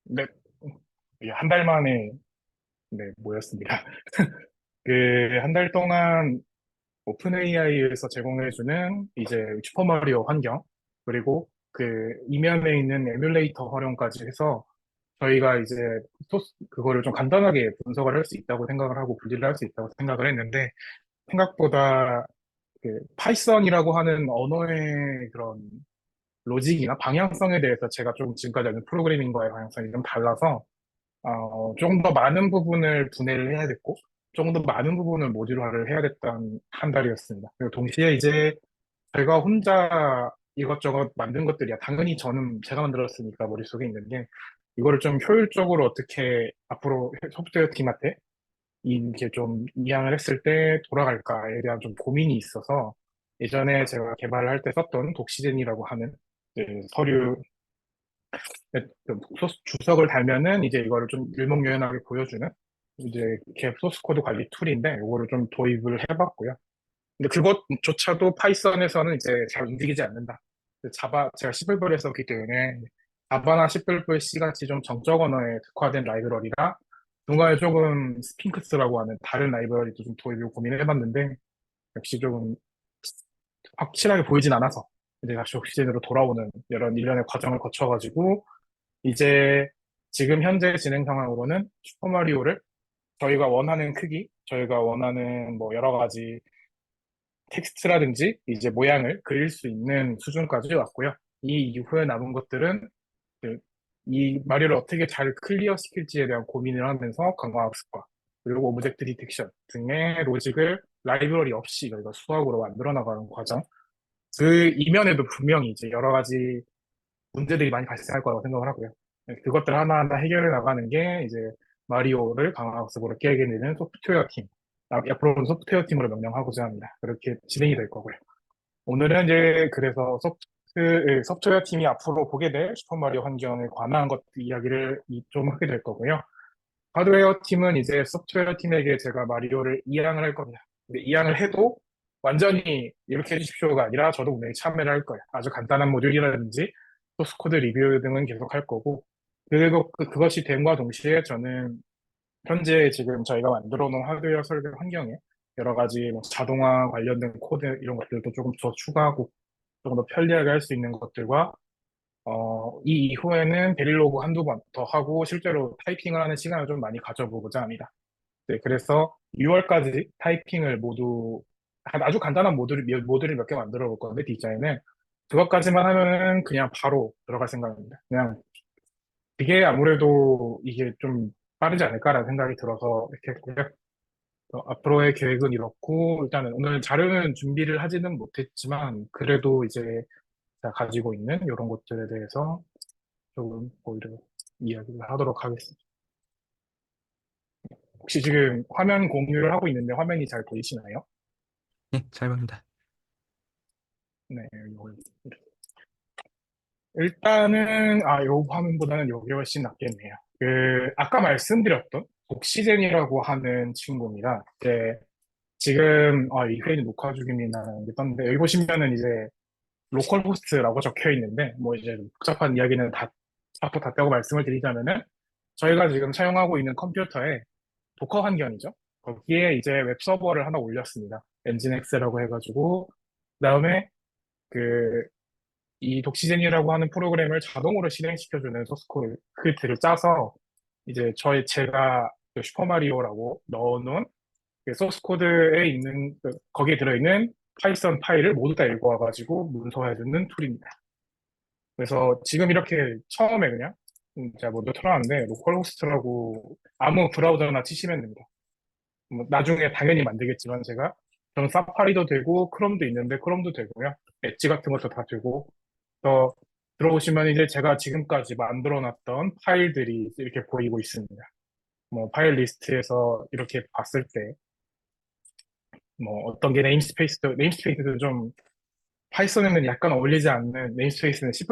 네, 한 달 만에 네, 모였습니다. 그 한 달 동안 오픈 AI에서 제공해주는 이제 슈퍼마리오 환경 그리고 그 이면에 있는 에뮬레이터 활용까지 해서 저희가 이제 소스 그거를 좀 간단하게 분석을 할 수 있다고 생각을 하고 분리를 할 수 있다고 생각을 했는데 생각보다 그 파이썬이라고 하는 언어의 그런 로직이나 방향성에 대해서 제가 좀 지금까지 아는 프로그래밍과의 방향성이 좀 달라서 조금 더 많은 부분을 분해를 해야 됐고, 조금 더 많은 부분을 모듈화를 해야 됐던 한 달이었습니다. 그리고 동시에 이제 제가 혼자 이것저것 만든 것들이야. 당연히 저는 제가 만들었으니까 머릿속에 있는 게, 이거를 좀 효율적으로 어떻게 앞으로 소프트웨어 팀한테 이렇게 좀 이양을 했을 때 돌아갈까에 대한 좀 고민이 있어서 예전에 제가 개발을 할 때 썼던 독시젠이라고 하는 이제 서류 주석을 달면은 이제 이거를 좀 일목요연하게 보여주는 이제 개 소스 코드 관리 툴인데 이거를 좀 도입을 해봤고요. 근데 그것조차도 파이썬에서는 이제 잘 움직이지 않는다. 제가 C++에 썼기 때문에 자바나 C++C 같이 좀 정적 언어에 특화된 라이브러리라 중간에 조금 스핑크스라고 하는 다른 라이브러리도 좀 도입을 고민을 해봤는데 역시 좀 확실하게 보이진 않아서 이제 다시 옥시젠으로 돌아오는 이런 일련의 과정을 거쳐가지고 이제 지금 현재 진행 상황으로는 슈퍼마리오를 저희가 원하는 크기, 저희가 원하는 뭐 여러 가지 텍스트라든지 이제 모양을 그릴 수 있는 수준까지 왔고요. 이 이후에 남은 것들은 그, 이 마리오를 어떻게 잘 클리어 시킬지에 대한 고민을 하면서 강화 학습과 그리고 오브젝트 디텍션 등의 로직을 라이브러리 없이 저희가 수학으로 만들어 나가는 과정. 그 이면에도 분명히 이제 여러 가지 문제들이 많이 발생할 거라고 생각을 하고요. 네, 그것들 하나하나 해결해 나가는 게 이제 마리오를 강화학습으로 깨게 되는 소프트웨어 팀. 앞으로는 소프트웨어 팀으로 명명하고자 합니다. 그렇게 진행이 될 거고요. 오늘은 이제 그래서 소프트웨어 팀이 앞으로 보게 될 슈퍼마리오 환경에 관한 것 이야기를 좀 하게 될 거고요. 하드웨어 팀은 이제 소프트웨어 팀에게 제가 마리오를 이양을 할 겁니다. 근데 이양을 해도 완전히 이렇게 해주십시오가 아니라 저도 분명히 참여를 할 거예요. 아주 간단한 모듈이라든지 소스 코드 리뷰 등은 계속 할 거고 그리고 그것이 됨과 동시에 저는 현재 지금 저희가 만들어 놓은 하드웨어 설계 환경에 여러 가지 뭐 자동화 관련된 코드 이런 것들도 조금 더 추가하고 조금 더 편리하게 할 수 있는 것들과 이 이후에는 베릴로그 한두 번 더 하고 실제로 타이핑을 하는 시간을 좀 많이 가져보고자 합니다. 네, 그래서 6월까지 타이핑을 모두 아주 간단한 모듈을 몇 개 만들어 볼 건데 디자인은 그것까지만 하면은 그냥 바로 들어갈 생각입니다. 그냥 그게 아무래도 이게 좀 빠르지 않을까라는 생각이 들어서 이렇게 했고요. 앞으로의 계획은 이렇고 일단은 오늘 자료는 준비를 하지는 못했지만 그래도 이제 제가 가지고 있는 이런 것들에 대해서 조금 오히려 이야기를 하도록 하겠습니다. 혹시 지금 화면 공유를 하고 있는데 화면이 잘 보이시나요? 예, 잘 보입니다. 네, 일단은 요 화면보다는 요게 훨씬 낫겠네요. 아까 말씀드렸던 옥시젠이라고 하는 친구입니다. 지금 이 회의 녹화 중입니다라는 게 떴는데 여기 보시면은 이제 로컬 호스트라고 적혀 있는데 뭐 이제 복잡한 이야기는 다 빼고 말씀을 드리자면은 저희가 지금 사용하고 있는 컴퓨터에 도커 환경이죠. 거기에 이제 웹 서버를 하나 올렸습니다. 엔진엑스라고 해가지고 그다음에 그 이 독시젠이라고 하는 프로그램을 자동으로 실행시켜주는 소스 코드를 짜서 이제 제가 그 슈퍼마리오라고 넣어놓은 그 소스 코드에 있는 거기에 들어있는 파이썬 파일을 모두 다 읽어와가지고 문서해주는 툴입니다. 그래서 지금 이렇게 처음에 그냥 제가 먼저 틀어놨는데 로컬 호스트라고 아무 브라우저나 치시면 됩니다. 뭐 나중에 당연히 만들겠지만 저는 사파리도 되고 크롬도 있는데 크롬도 되고요. 엣지 같은 것도 다 되고 더 들어오시면 이제 제가 지금까지 만들어 놨던 파일들이 이렇게 보이고 있습니다. 뭐 파일 리스트에서 이렇게 봤을 때 뭐 어떤 게 네임스페이스도 좀 파이썬에는 약간 어울리지 않는 네임스페이스는 C++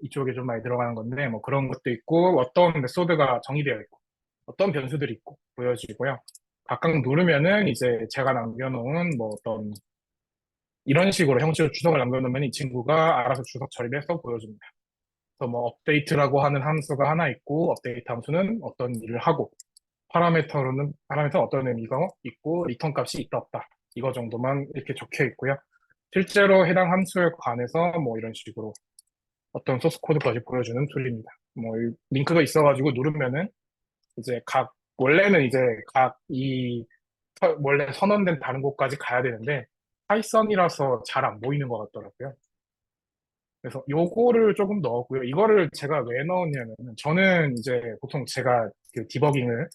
이쪽에 좀 많이 들어가는 건데 뭐 그런 것도 있고 어떤 메소드가 정의되어 있고 어떤 변수들이 있고 보여지고요. 각각 누르면은 이제 제가 남겨놓은 뭐 어떤 이런 식으로 형식으로 주석을 남겨놓으면 이 친구가 알아서 주석 처리해서 보여줍니다. 그래서 뭐 업데이트라고 하는 함수가 하나 있고 업데이트 함수는 어떤 일을 하고 파라미터는 어떤 의미가 있고 리턴 값이 있다 없다 이거 정도만 이렇게 적혀 있고요. 실제로 해당 함수에 관해서 뭐 이런 식으로 어떤 소스 코드까지 보여주는 툴입니다. 뭐 링크가 있어가지고 누르면은 이제 원래는 이제 원래 선언된 다른 곳까지 가야 되는데 파이썬이라서 잘 안 보이는 것 같더라고요. 그래서 요거를 조금 넣었고요. 이거를 제가 왜 넣었냐면 저는 이제 보통 제가 그 디버깅을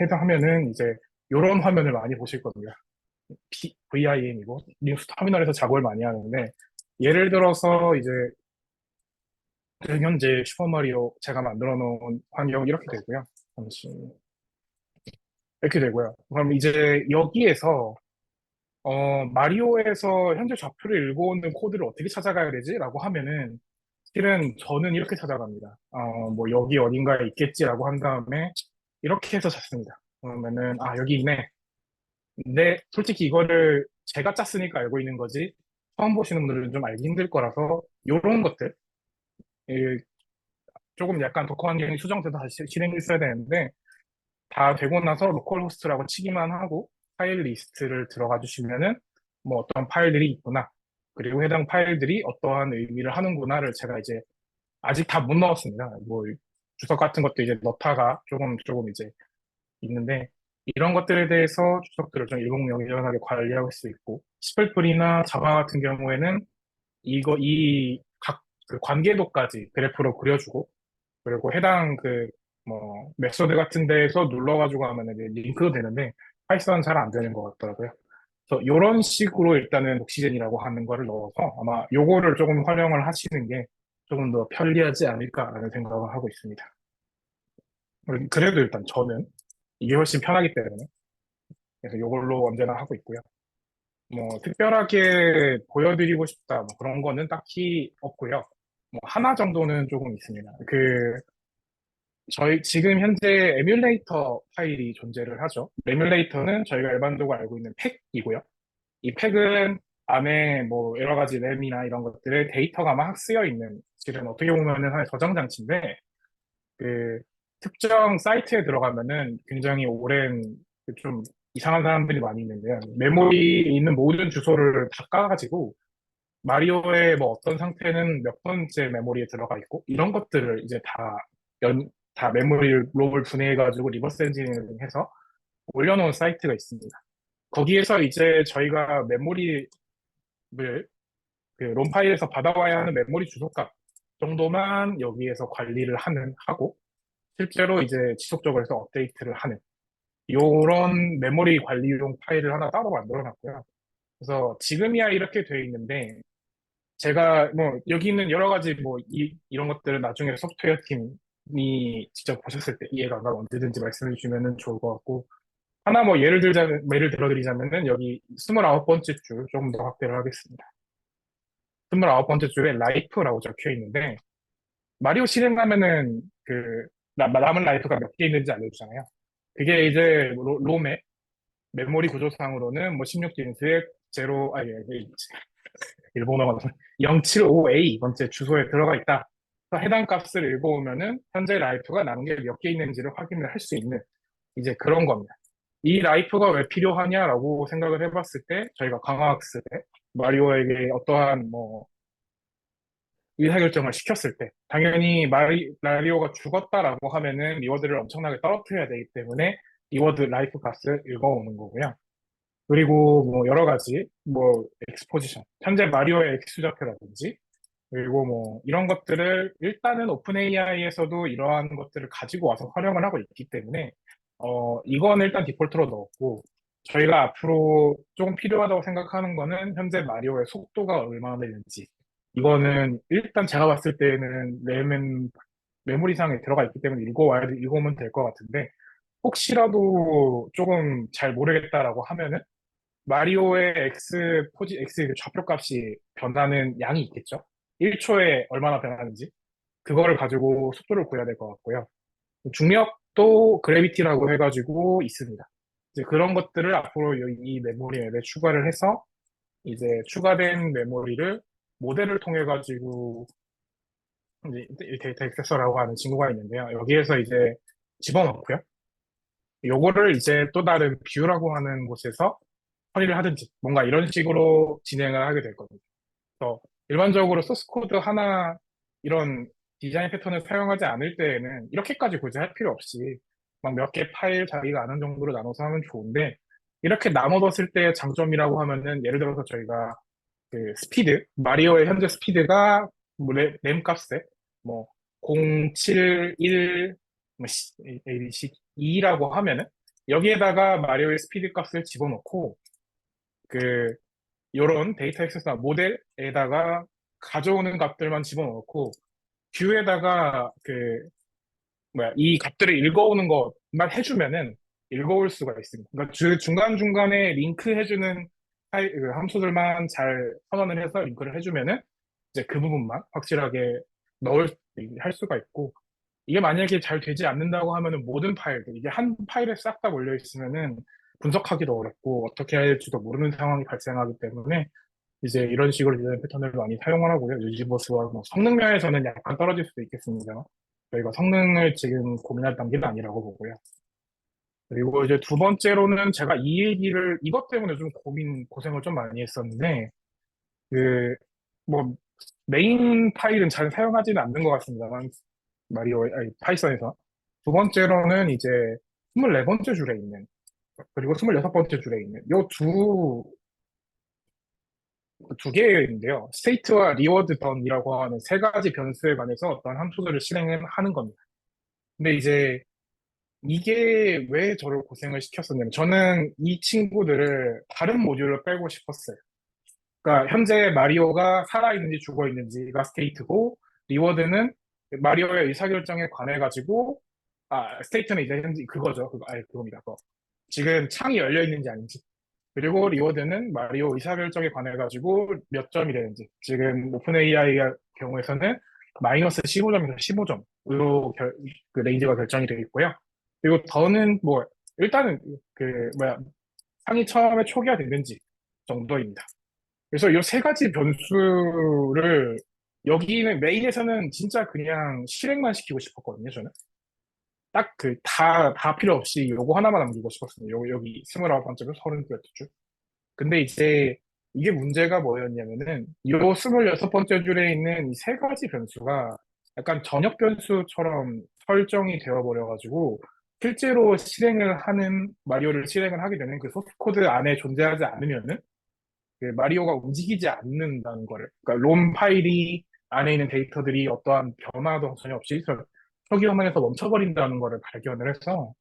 해당하면은 이제 요런 화면을 많이 보실 거든요. VIM이고 리눅스 터미널에서 작업을 많이 하는데 예를 들어서 이제 현재 슈퍼마리오 제가 만들어 놓은 환경 이렇게 되고요. 잠시 이렇게 되고요. 그럼 이제 여기에서 마리오에서 현재 좌표를 읽어오는 코드를 어떻게 찾아가야 되지? 라고 하면은, 실은 저는 이렇게 찾아갑니다. 뭐, 여기 어딘가에 있겠지라고 한 다음에, 이렇게 해서 찾습니다. 그러면은, 여기 있네. 근데, 솔직히 이거를 제가 짰으니까 알고 있는 거지, 처음 보시는 분들은 좀 알기 힘들 거라서, 요런 것들, 이 조금 약간 도커 환경이 수정돼서 다시 실행했어야 되는데, 다 되고 나서 로컬 호스트라고 치기만 하고 파일 리스트를 들어가 주시면은 뭐 어떤 파일들이 있구나. 그리고 해당 파일들이 어떠한 의미를 하는구나를 제가 이제 아직 다 못 넣었습니다. 뭐 주석 같은 것도 이제 넣다가 조금 이제 있는데 이런 것들에 대해서 주석들을 좀 일목요연하게 관리할 수 있고 시플풀이나 자바 같은 경우에는 이 각 그 관계도까지 그래프로 그려주고 그리고 해당 메소드 같은 데에서 눌러가지고 하면 이제 링크도 되는데, 파이썬은 잘 안 되는 것 같더라고요. 그래서 이런 식으로 일단은 옥시젠이라고 하는 거를 넣어서 아마 요거를 조금 활용을 하시는 게 조금 더 편리하지 않을까라는 생각을 하고 있습니다. 그래도 일단 저는 이게 훨씬 편하기 때문에, 그래서 요걸로 언제나 하고 있고요. 뭐, 특별하게 보여드리고 싶다, 뭐 그런 거는 딱히 없고요. 뭐, 하나 정도는 조금 있습니다. 저희 지금 현재 에뮬레이터 파일이 존재를 하죠. 에뮬레이터는 저희가 일반적으로 알고 있는 팩이고요. 이 팩은 안에 뭐 여러 가지 램이나 이런 것들에 데이터가 막 쓰여 있는 실은 어떻게 보면은 하나의 저장 장치인데 그 특정 사이트에 들어가면은 굉장히 오랜 그좀 이상한 사람들이 많이 있는데요. 메모리에 있는 모든 주소를 다 까가지고 마리오의 뭐 어떤 상태는 몇 번째 메모리에 들어가 있고 이런 것들을 이제 다 메모리 록을 분해해가지고 리버스 엔지니어링 해서 올려놓은 사이트가 있습니다. 거기에서 이제 저희가 메모리를 롬 파일에서 받아와야 하는 메모리 주소값 정도만 여기에서 관리를 하고 실제로 이제 지속적으로 해서 업데이트를 하는 이런 메모리 관리용 파일을 하나 따로 만들어 놨고요. 그래서 지금이야 이렇게 돼 있는데 제가 뭐 여기 있는 여러 가지 뭐 이런 것들을 나중에 소프트웨어 팀이 직접 보셨을 때 이해가 안 가면 언제든지 말씀해 주시면 좋을 것 같고 하나 뭐 예를 들어드리자면은 여기 29번째 줄 조금 더 확대를 하겠습니다. 29번째 줄에 라이프라고 적혀 있는데 마리오 실행하면은 남은 라이프가 몇 개 있는지 알려주잖아요. 그게 이제 롬의 메모리 구조상으로는 뭐 16진수의 제로 일본어가 075A 번째 주소에 들어가 있다. 그래서 해당 값을 읽어오면은 현재 라이프가 남은 게 몇 개 있는지를 확인을 할 수 있는 이제 그런 겁니다. 이 라이프가 왜 필요하냐라고 생각을 해봤을 때 저희가 강화학습에 마리오에게 어떠한 뭐 의사결정을 시켰을 때 당연히 마리오가 죽었다라고 하면은 리워드를 엄청나게 떨어뜨려야 되기 때문에 리워드 라이프 값을 읽어오는 거고요. 그리고 뭐 여러 가지 뭐 엑스포지션 현재 마리오의 엑스좌표라든지 그리고 뭐 이런 것들을 일단은 오픈 AI에서도 이러한 것들을 가지고 와서 활용을 하고 있기 때문에 이건 일단 디폴트로 넣었고 저희가 앞으로 조금 필요하다고 생각하는 거는 현재 마리오의 속도가 얼마나 되는지 이거는 일단 제가 봤을 때는 램은 메모리상에 들어가 있기 때문에 읽어오면 될 것 같은데 혹시라도 조금 잘 모르겠다라고 하면은 마리오의 X 그 좌표값이 변하는 양이 있겠죠? 1초에 얼마나 변하는지. 그거를 가지고 속도를 구해야 될 것 같고요. 중력도 그래비티라고 해가지고 있습니다. 이제 그런 것들을 앞으로 이 메모리 앱에 추가를 해서 이제 추가된 메모리를 모델을 통해 가지고 이제 이 데이터 액세서라고 하는 친구가 있는데요. 여기에서 이제 집어넣고요. 요거를 이제 또 다른 뷰라고 하는 곳에서 처리를 하든지 뭔가 이런 식으로 진행을 하게 될 겁니다. 그래서 일반적으로 소스 코드 하나 이런 디자인 패턴을 사용하지 않을 때에는 이렇게까지 굳이 할 필요 없이 막 몇 개 파일 자기가 아는 정도로 나눠서 하면 좋은데 이렇게 나눠뒀을 때의 장점이라고 하면은 예를 들어서 저희가 그 스피드, 마리오의 현재 스피드가 뭐 램 값에 뭐 071, 뭐 ABC 2라고 하면은 여기에다가 마리오의 스피드 값을 집어넣고 그 요런 데이터 액세스나 모델에다가 가져오는 값들만 집어넣고 뷰에다가 그 뭐야 이 값들을 읽어오는 것만 해주면은 읽어올 수가 있습니다. 그러니까 중간중간에 링크 해주는 그 함수들만 잘 선언을 해서 링크를 해주면은 이제 그 부분만 확실하게 할 수가 있고 이게 만약에 잘 되지 않는다고 하면은 모든 파일들 이게 한 파일에 싹 다 몰려 있으면은 분석하기도 어렵고 어떻게 해야 할지도 모르는 상황이 발생하기 때문에 이제 이런 식으로 디자인 패턴을 많이 사용을 하고요. 유지보수와 뭐 성능 면에서는 약간 떨어질 수도 있겠습니다. 저희가 성능을 지금 고민할 단계는 아니라고 보고요. 그리고 이제 두 번째로는 제가 이 얘기를 이것 때문에 좀 고생을 좀 많이 했었는데 그 뭐 메인 파일은 잘 사용하지는 않는 것 같습니다만 파이썬에서 두 번째로는 이제 24번째 줄에 있는 그리고 26번째 줄에 있는 두 개인데요. 스테이트와 리워드 던이라고 하는 세 가지 변수에 관해서 어떤 함수들을 실행을 하는 겁니다. 근데 이제 이게 왜 저를 고생을 시켰었냐면 저는 이 친구들을 다른 모듈로 빼고 싶었어요. 그러니까 현재 마리오가 살아있는지 죽어있는지가 스테이트고 리워드는 마리오의 의사결정에 관해 가지고 스테이트는 이제 현재 그거죠. 그겁니다. 그거. 지금 창이 열려 있는지 아닌지. 그리고 리워드는 마리오 의사결정에 관해 가지고 몇 점이 되는지. 지금 오픈 AI의 경우에서는 마이너스 15점에서 15점으로 그 레인지가 결정이 되어 있고요. 그리고 더는 뭐 일단은 그 뭐야 창이 처음에 초기화 됐는지 정도입니다. 그래서 이 세 가지 변수를 여기는 메인에서는 진짜 그냥 실행만 시키고 싶었거든요, 저는. 딱 다 필요 없이 요거 하나만 남기고 싶었어요. 여기 29번째로 32줄. 근데 이제 이게 문제가 뭐였냐면은 요 26번째 줄에 있는 이 세 가지 변수가 약간 전역 변수처럼 설정이 되어버려가지고 실제로 마리오를 실행을 하게 되는 그 소스 코드 안에 존재하지 않으면은 그 마리오가 움직이지 않는다는 거를. 그러니까 롬 파일이 안에 있는 데이터들이 어떠한 변화도 전혀 없이 초기화만 해서 멈춰버린다는 거를 발견을 해서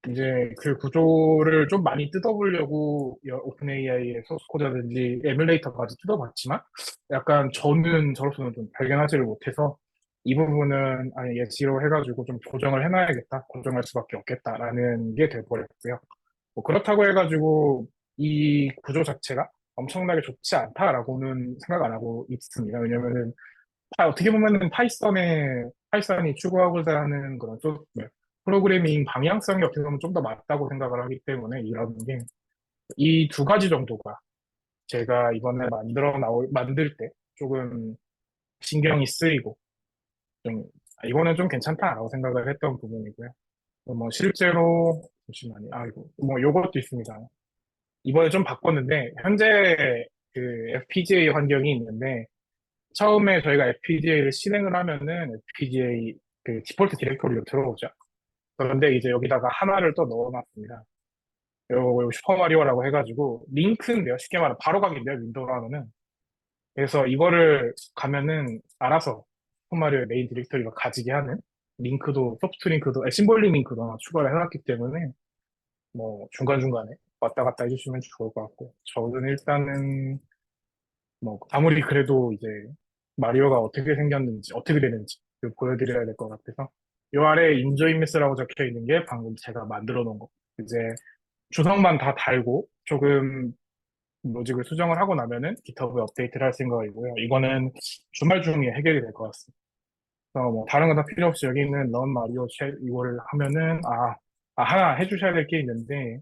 이제 그 구조를 좀 많이 뜯어보려고 오픈 AI의 소스 코드라든지 에뮬레이터까지 뜯어봤지만 약간 저로서는 좀 발견하지를 못해서 이 부분은 아예 예시로 해가지고 좀 조정을 해놔야겠다, 고정할 수밖에 없겠다라는 게 돼버렸고요. 뭐 그렇다고 해가지고 이 구조 자체가 엄청나게 좋지 않다라고는 생각 안 하고 있습니다. 왜냐면은 어떻게 보면은 파이썬이 추구하고자 하는 그런 프로그래밍 방향성이 어떻게 보면 좀 더 맞다고 생각을 하기 때문에 이런 게 이 두 가지 정도가 제가 이번에 만들 때 조금 신경이 쓰이고 좀 이거는 좀 괜찮다라고 생각을 했던 부분이고요. 뭐 실제로 잠시만요. 아이고 뭐 요것도 있습니다. 이번에 좀 바꿨는데 현재 그 FPGA 환경이 있는데 처음에 저희가 FPGA를 실행을 하면은 FPGA 그 디폴트 디렉토리로 들어오죠. 그런데 이제 여기다가 하나를 또 넣어놨습니다. 요 슈퍼마리오라고 해가지고 링크인데요. 쉽게 말하면 바로 가기인데요. 윈도우로 하면은. 그래서 이거를 가면은 알아서 슈퍼마리오의 메인 디렉토리가 가지게 하는 소프트 링크도, 심볼링 링크도 하나 추가를 해놨기 때문에 뭐 중간중간에 왔다 갔다 해주시면 좋을 것 같고 저는 일단은 뭐 아무리 그래도 이제 마리오가 어떻게 생겼는지 어떻게 되는지 보여드려야 될 것 같아서 요 아래 인조이 미스라고 적혀 있는 게 방금 제가 만들어 놓은 거 이제 주석만 다 달고 조금 로직을 수정을 하고 나면은 GitHub에 업데이트를 할 생각이고요. 이거는 주말 중에 해결이 될 것 같습니다. 그래서 뭐 다른 거 다 필요 없이 여기 있는 런 마리오 쉘 이거를 하면은 하나 해주셔야 될 게 있는데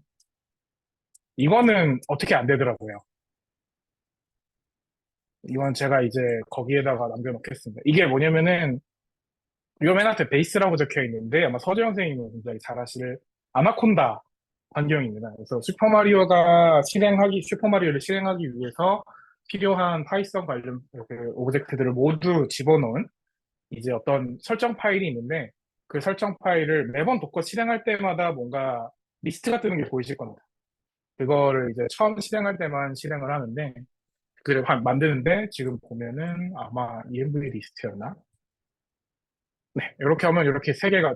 이거는 어떻게 안 되더라고요. 이건 제가 이제 거기에다가 남겨놓겠습니다. 이게 뭐냐면은 이거 맨 앞에 베이스라고 적혀 있는데 아마 서재 선생님은 굉장히 잘 아실 아나콘다 환경입니다. 그래서 슈퍼마리오를 실행하기 위해서 필요한 파이썬 관련 그 오브젝트들을 모두 집어넣은 이제 어떤 설정 파일이 있는데 그 설정 파일을 매번 도커 실행할 때마다 뭔가 리스트가 뜨는 게 보이실 겁니다. 그거를 이제 처음 실행할 때만 실행을 하는데 그를 만드는데 지금 보면은 아마 ENV 리스트였나? 네, 이렇게 하면 이렇게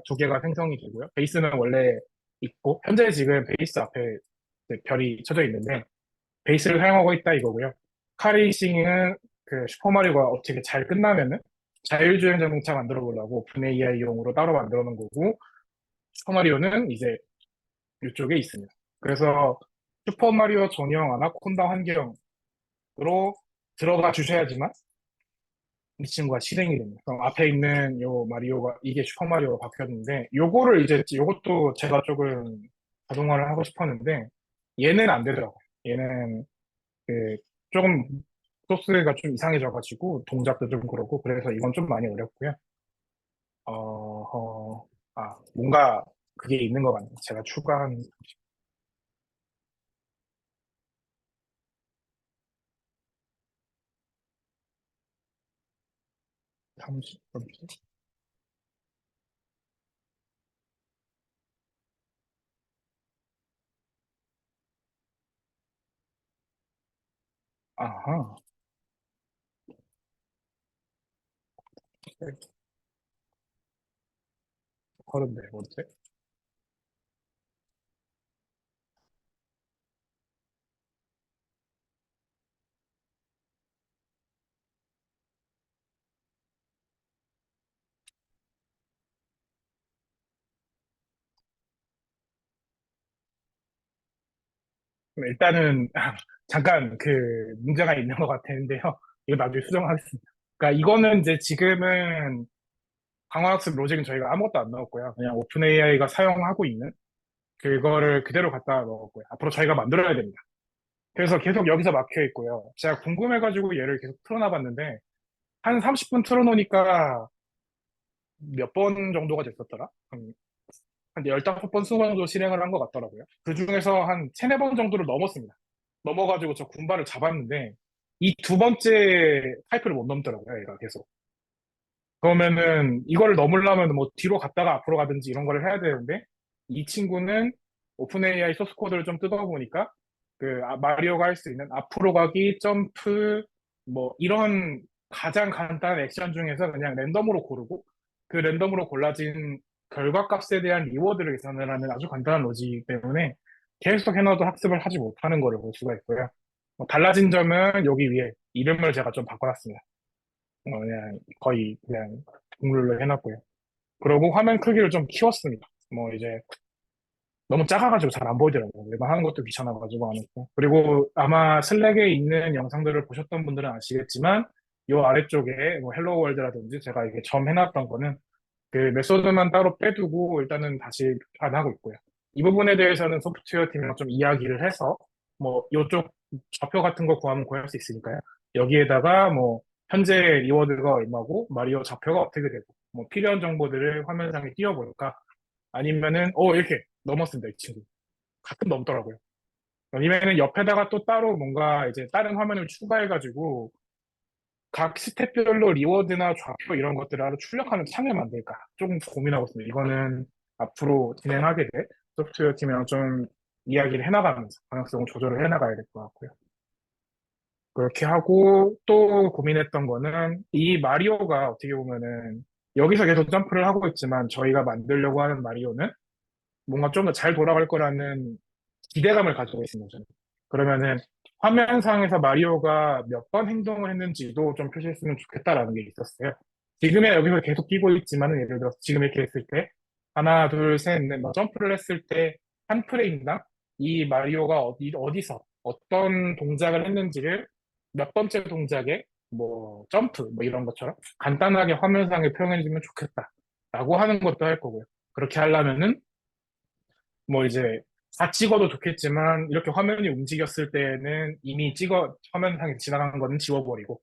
두 개가 생성이 되고요. 베이스는 원래 있고, 현재 지금 베이스 앞에 이제 별이 쳐져 있는데, 베이스를 사용하고 있다 이거고요. 카레이싱은 그 슈퍼마리오가 어떻게 잘 끝나면은 자율주행 자동차 만들어 보려고 오픈 AI용으로 따로 만들어 놓은 거고, 슈퍼마리오는 이제 이쪽에 있습니다. 그래서 슈퍼마리오 전용 아나콘다 환경으로 들어가 주셔야지만 이 친구가 실행이 됩니다. 그럼 앞에 있는 요 마리오가 이게 슈퍼 마리오로 바뀌었는데 요거를 이제 요것도 제가 조금 자동화를 하고 싶었는데 얘는 안 되더라고요. 얘는 그 조금 소스가 좀 이상해져가지고 동작도 좀 그렇고 그래서 이건 좀 많이 어렵고요. 뭔가 그게 있는 것 같네요. 제가 추가한 30, 아하, 그런데 뭐지? 일단은 잠깐 그 문제가 있는 것 같았는데요. 이거 나중에 수정하겠습니다. 그러니까 이거는 이제 지금은 강화학습 로직은 저희가 아무것도 안 넣었고요. 그냥 오픈 AI가 사용하고 있는 그거를 그대로 갖다 넣었고요. 앞으로 저희가 만들어야 됩니다. 그래서 계속 여기서 막혀 있고요. 제가 궁금해가지고 얘를 계속 틀어놔봤는데 한 30분 틀어놓으니까 몇 번 정도가 됐었더라? 한 15번, 20번 정도 실행을 한 것 같더라고요. 그 중에서 한 세네 번 정도를 넘었습니다. 넘어가지고 저 군발을 잡았는데 이 두 번째 파이프를 못 넘더라고요, 얘가 계속. 그러면은 이거를 넘으려면 뭐 뒤로 갔다가 앞으로 가든지 이런 거를 해야 되는데 이 친구는 오픈 AI 소스 코드를 좀 뜯어보니까 마리오가 할 수 있는 앞으로 가기, 점프 뭐 이런 가장 간단한 액션 중에서 그냥 랜덤으로 고르고 그 랜덤으로 골라진 결과값에 대한 리워드를 계산을 하는 아주 간단한 로직 때문에 계속 해놔도 학습을 하지 못하는 거를 볼 수가 있고요. 달라진 점은 여기 위에 이름을 제가 좀 바꿔놨습니다. 그냥 거의 그냥 동물로 해놨고요. 그리고 화면 크기를 좀 키웠습니다. 뭐 이제 너무 작아가지고 잘 안 보이더라고요. 일반 하는 것도 귀찮아가지고 안 했고. 그리고 아마 슬랙에 있는 영상들을 보셨던 분들은 아시겠지만 요 아래쪽에 뭐 헬로 월드라든지 제가 이게 점 해놨던 거는 그 메소드만 따로 빼두고 일단은 다시 안 하고 있고요. 이 부분에 대해서는 소프트웨어 팀이랑 좀 이야기를 해서 뭐 요쪽 좌표 같은 거 구하면 구할 수 있으니까요. 여기에다가 뭐 현재 리워드가 얼마고 마리오 좌표가 어떻게 되고 뭐 필요한 정보들을 화면상에 띄워볼까 아니면은 이렇게 넘었습니다 이 친구 가끔 넘더라고요. 아니면은 옆에다가 또 따로 뭔가 이제 다른 화면을 추가해가지고 각 스텝별로 리워드나 좌표 이런 것들을 하루 출력하는 창을 만들까 조금 고민하고 있습니다. 이거는 앞으로 진행하게 될 소프트웨어 팀이랑 좀 이야기를 해나가면서 방향성을 조절을 해나가야 될 것 같고요. 그렇게 하고 또 고민했던 거는 이 마리오가 어떻게 보면은 여기서 계속 점프를 하고 있지만 저희가 만들려고 하는 마리오는 뭔가 좀 더 잘 돌아갈 거라는 기대감을 가지고 있습니다. 저는. 그러면은 화면상에서 마리오가 몇 번 행동을 했는지도 좀 표시했으면 좋겠다라는 게 있었어요. 지금의 여기서 계속 끼고 있지만은 예를 들어서 지금 이렇게 했을 때 하나, 둘, 셋, 넷, 뭐 점프를 했을 때 한 프레임당 이 마리오가 어디서 어떤 동작을 했는지를 몇 번째 동작에 뭐 점프 뭐 이런 것처럼 간단하게 화면상에 표현해주면 좋겠다라고 하는 것도 할 거고요. 그렇게 하려면은 뭐 이제 다 찍어도 좋겠지만 이렇게 화면이 움직였을 때는 이미 화면상에 지나간 거는 지워버리고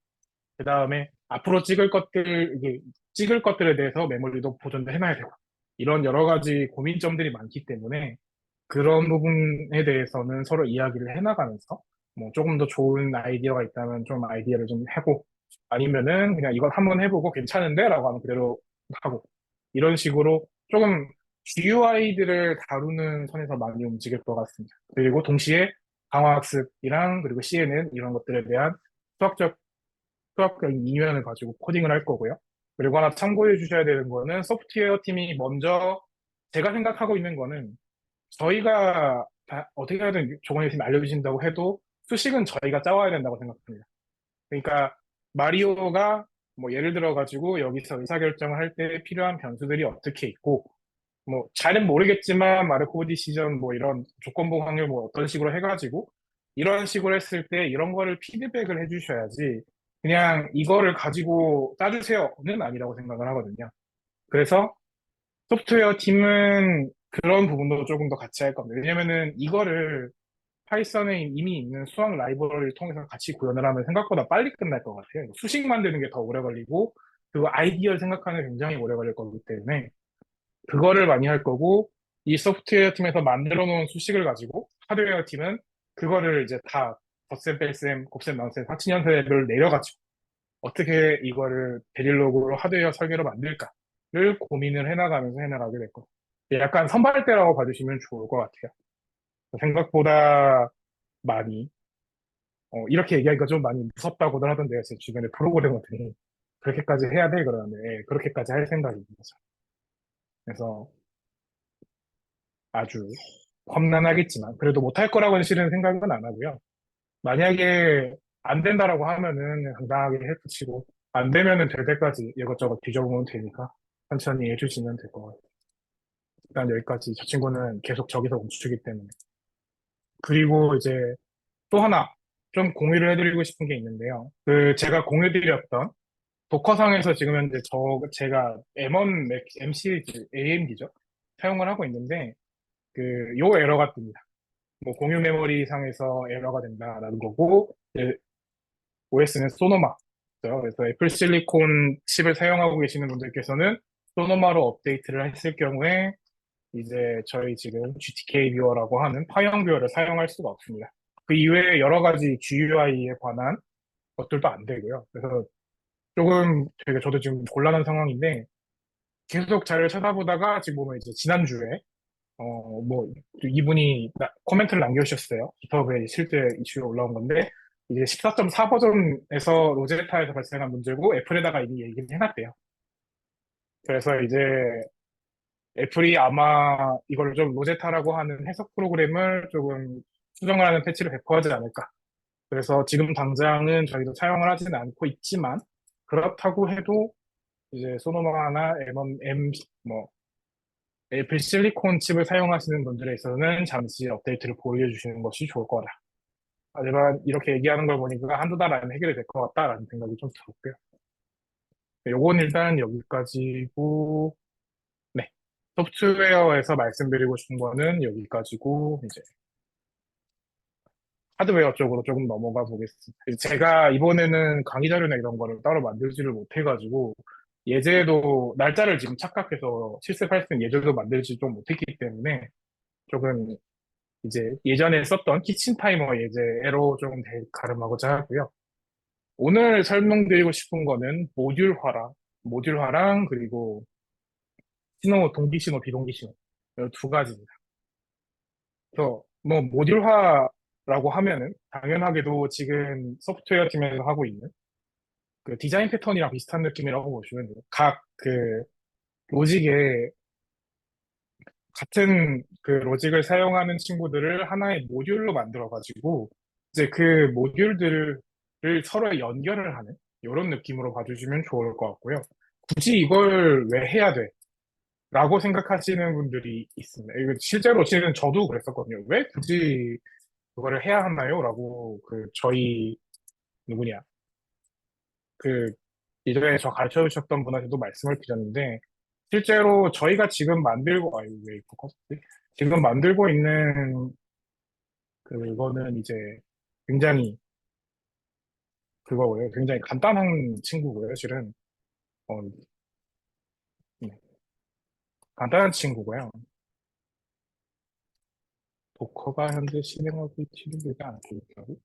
그 다음에 앞으로 찍을 것들에 대해서 메모리도 보존을 해놔야 되고, 이런 여러 가지 고민점들이 많기 때문에 그런 부분에 대해서는 서로 이야기를 해나가면서 뭐 조금 더 좋은 아이디어가 있다면 좀 아이디어를 좀 하고 아니면은 그냥 이건 한번 해보고 괜찮은데? 라고 하면 그대로 하고 이런 식으로 조금 GUI들을 다루는 선에서 많이 움직일 것 같습니다. 그리고 동시에 강화학습이랑 그리고 CNN 이런 것들에 대한 수학적 수학적인 이면을 가지고 코딩을 할 거고요. 그리고 하나 참고해 주셔야 되는 거는 소프트웨어 팀이 먼저 제가 생각하고 있는 거는 저희가 어떻게 하든 조건희 팀이 알려주신다고 해도 수식은 저희가 짜와야 된다고 생각합니다. 그러니까 마리오가 뭐 예를 들어 가지고 여기서 의사결정을 할 때 필요한 변수들이 어떻게 있고 뭐 잘은 모르겠지만 마르코브 디시전 뭐 이런 조건부 확률 뭐 어떤 식으로 해가지고 이런 식으로 했을 때 이런 거를 피드백을 해주셔야지 그냥 이거를 가지고 짜주세요는 아니라고 생각을 하거든요. 그래서 소프트웨어 팀은 그런 부분도 조금 더 같이 할 겁니다. 왜냐면은 이거를 파이썬에 이미 있는 수학 라이브러리를 통해서 같이 구현을 하면 생각보다 빨리 끝날 것 같아요. 수식 만드는 게 더 오래 걸리고 그리고 아이디어를 생각하는 게 굉장히 오래 걸릴 거기 때문에 그거를 많이 할 거고, 이 소프트웨어 팀에서 만들어 놓은 수식을 가지고, 하드웨어 팀은 그거를 이제 다 덧셈, 뺄셈, 곱셈, 나눗셈, 합친연쇄를 내려가지고, 어떻게 이거를 베릴로그로 하드웨어 설계로 만들까를 고민을 해나가면서 해나가게 될 거예요. 약간 선발대라고 봐주시면 좋을 것 같아요. 생각보다 많이, 이렇게 얘기하기가 좀 많이 무섭다고들 하던데요. 제 주변에 프로그래머들이. 그렇게까지 해야 돼? 그러는데, 예, 그렇게까지 할 생각입니다. 그래서 아주 험난하겠지만 그래도 못할 거라고는 실은 생각은 안 하고요. 만약에 안 된다라고 하면은 당당하게 해프치고 안 되면은 될 때까지 이것저것 뒤져보면 되니까 천천히 해주시면 될 것 같아요. 일단 여기까지 저 친구는 계속 저기서 멈추기 때문에. 그리고 이제 또 하나 좀 공유를 해드리고 싶은 게 있는데요. 그 제가 공유드렸던 도커상에서 지금 현재 제가 M1 M 시리즈 AMD죠. 사용을 하고 있는데 요 에러가 뜹니다. 뭐 공유 메모리 상에서 에러가 된다라는 거고, OS는 소노마. 그래서 애플 실리콘 칩을 사용하고 계시는 분들께서는 소노마로 업데이트를 했을 경우에 이제 저희 지금 GTK 뷰어라고 하는 파형 뷰어를 사용할 수가 없습니다. 그 이외에 여러 가지 GUI에 관한 것들도 안 되고요. 그래서 조금 되게 저도 지금 곤란한 상황인데 계속 자료를 찾아보다가 지금 보면 이제 지난주에 뭐, 이분이 코멘트를 남겨주셨어요. 기터브에 실제 이슈에 올라온 건데, 이제 14.4 버전에서 로제타에서 발생한 문제고, 애플에다가 이미 얘기를 해놨대요. 그래서 이제 애플이 아마 이걸 좀 로제타라고 하는 해석 프로그램을 조금 수정을 하는 패치를 배포하지 않을까. 그래서 지금 당장은 저희도 사용을 하지는 않고 있지만, 그렇다고 해도 이제 소노마나 뭐, 애플 실리콘 칩을 사용하시는 분들에 있어서는 잠시 업데이트를 보여주시는 것이 좋을 거다. 하지만 이렇게 얘기하는 걸 보니까 한두 달 안에 해결이 될 것 같다라는 생각이 좀 들었고요. 네, 요건 일단 여기까지고, 네. 소프트웨어에서 말씀드리고 싶은 거는 여기까지고, 이제 하드웨어 쪽으로 조금 넘어가 보겠습니다. 제가 이번에는 강의 자료나 이런 거를 따로 만들지를 못해가지고, 예제도, 날짜를 지금 착각해서 실습할 수 있는 예제도 만들지 좀 못했기 때문에, 조금 이제 예전에 썼던 키친타이머 예제로 좀 가름하고자 하고요. 오늘 설명드리고 싶은 거는 모듈화랑 그리고 동기 신호, 비동기 신호 이 두 가지입니다. 그래서 뭐 모듈화라고 하면은 당연하게도 지금 소프트웨어 팀에서 하고 있는 그 디자인 패턴이랑 비슷한 느낌이라고 보시면 돼요. 각 그 로직에 같은 그 로직을 사용하는 친구들을 하나의 모듈로 만들어가지고, 이제 그 모듈들을 서로 연결을 하는, 이런 느낌으로 봐주시면 좋을 것 같고요. 굳이 이걸 왜 해야 돼? 라고 생각하시는 분들이 있습니다. 이거 실제로 지금 저도 그랬었거든요. 왜 굳이 그거를 해야 하나요? 라고 저희, 누구냐. 그, 예전에 저 가르쳐 주셨던 분한테도 말씀을 드렸는데, 실제로 저희가 지금 만들고, 아유, 왜 포커스? 지금 만들고 있는 그거는 이제 굉장히 그거고요. 굉장히 간단한 친구고요, 실은. 어, 네. 간단한 친구고요. 도커가 현재 실행하고 있지는 않고 있다고?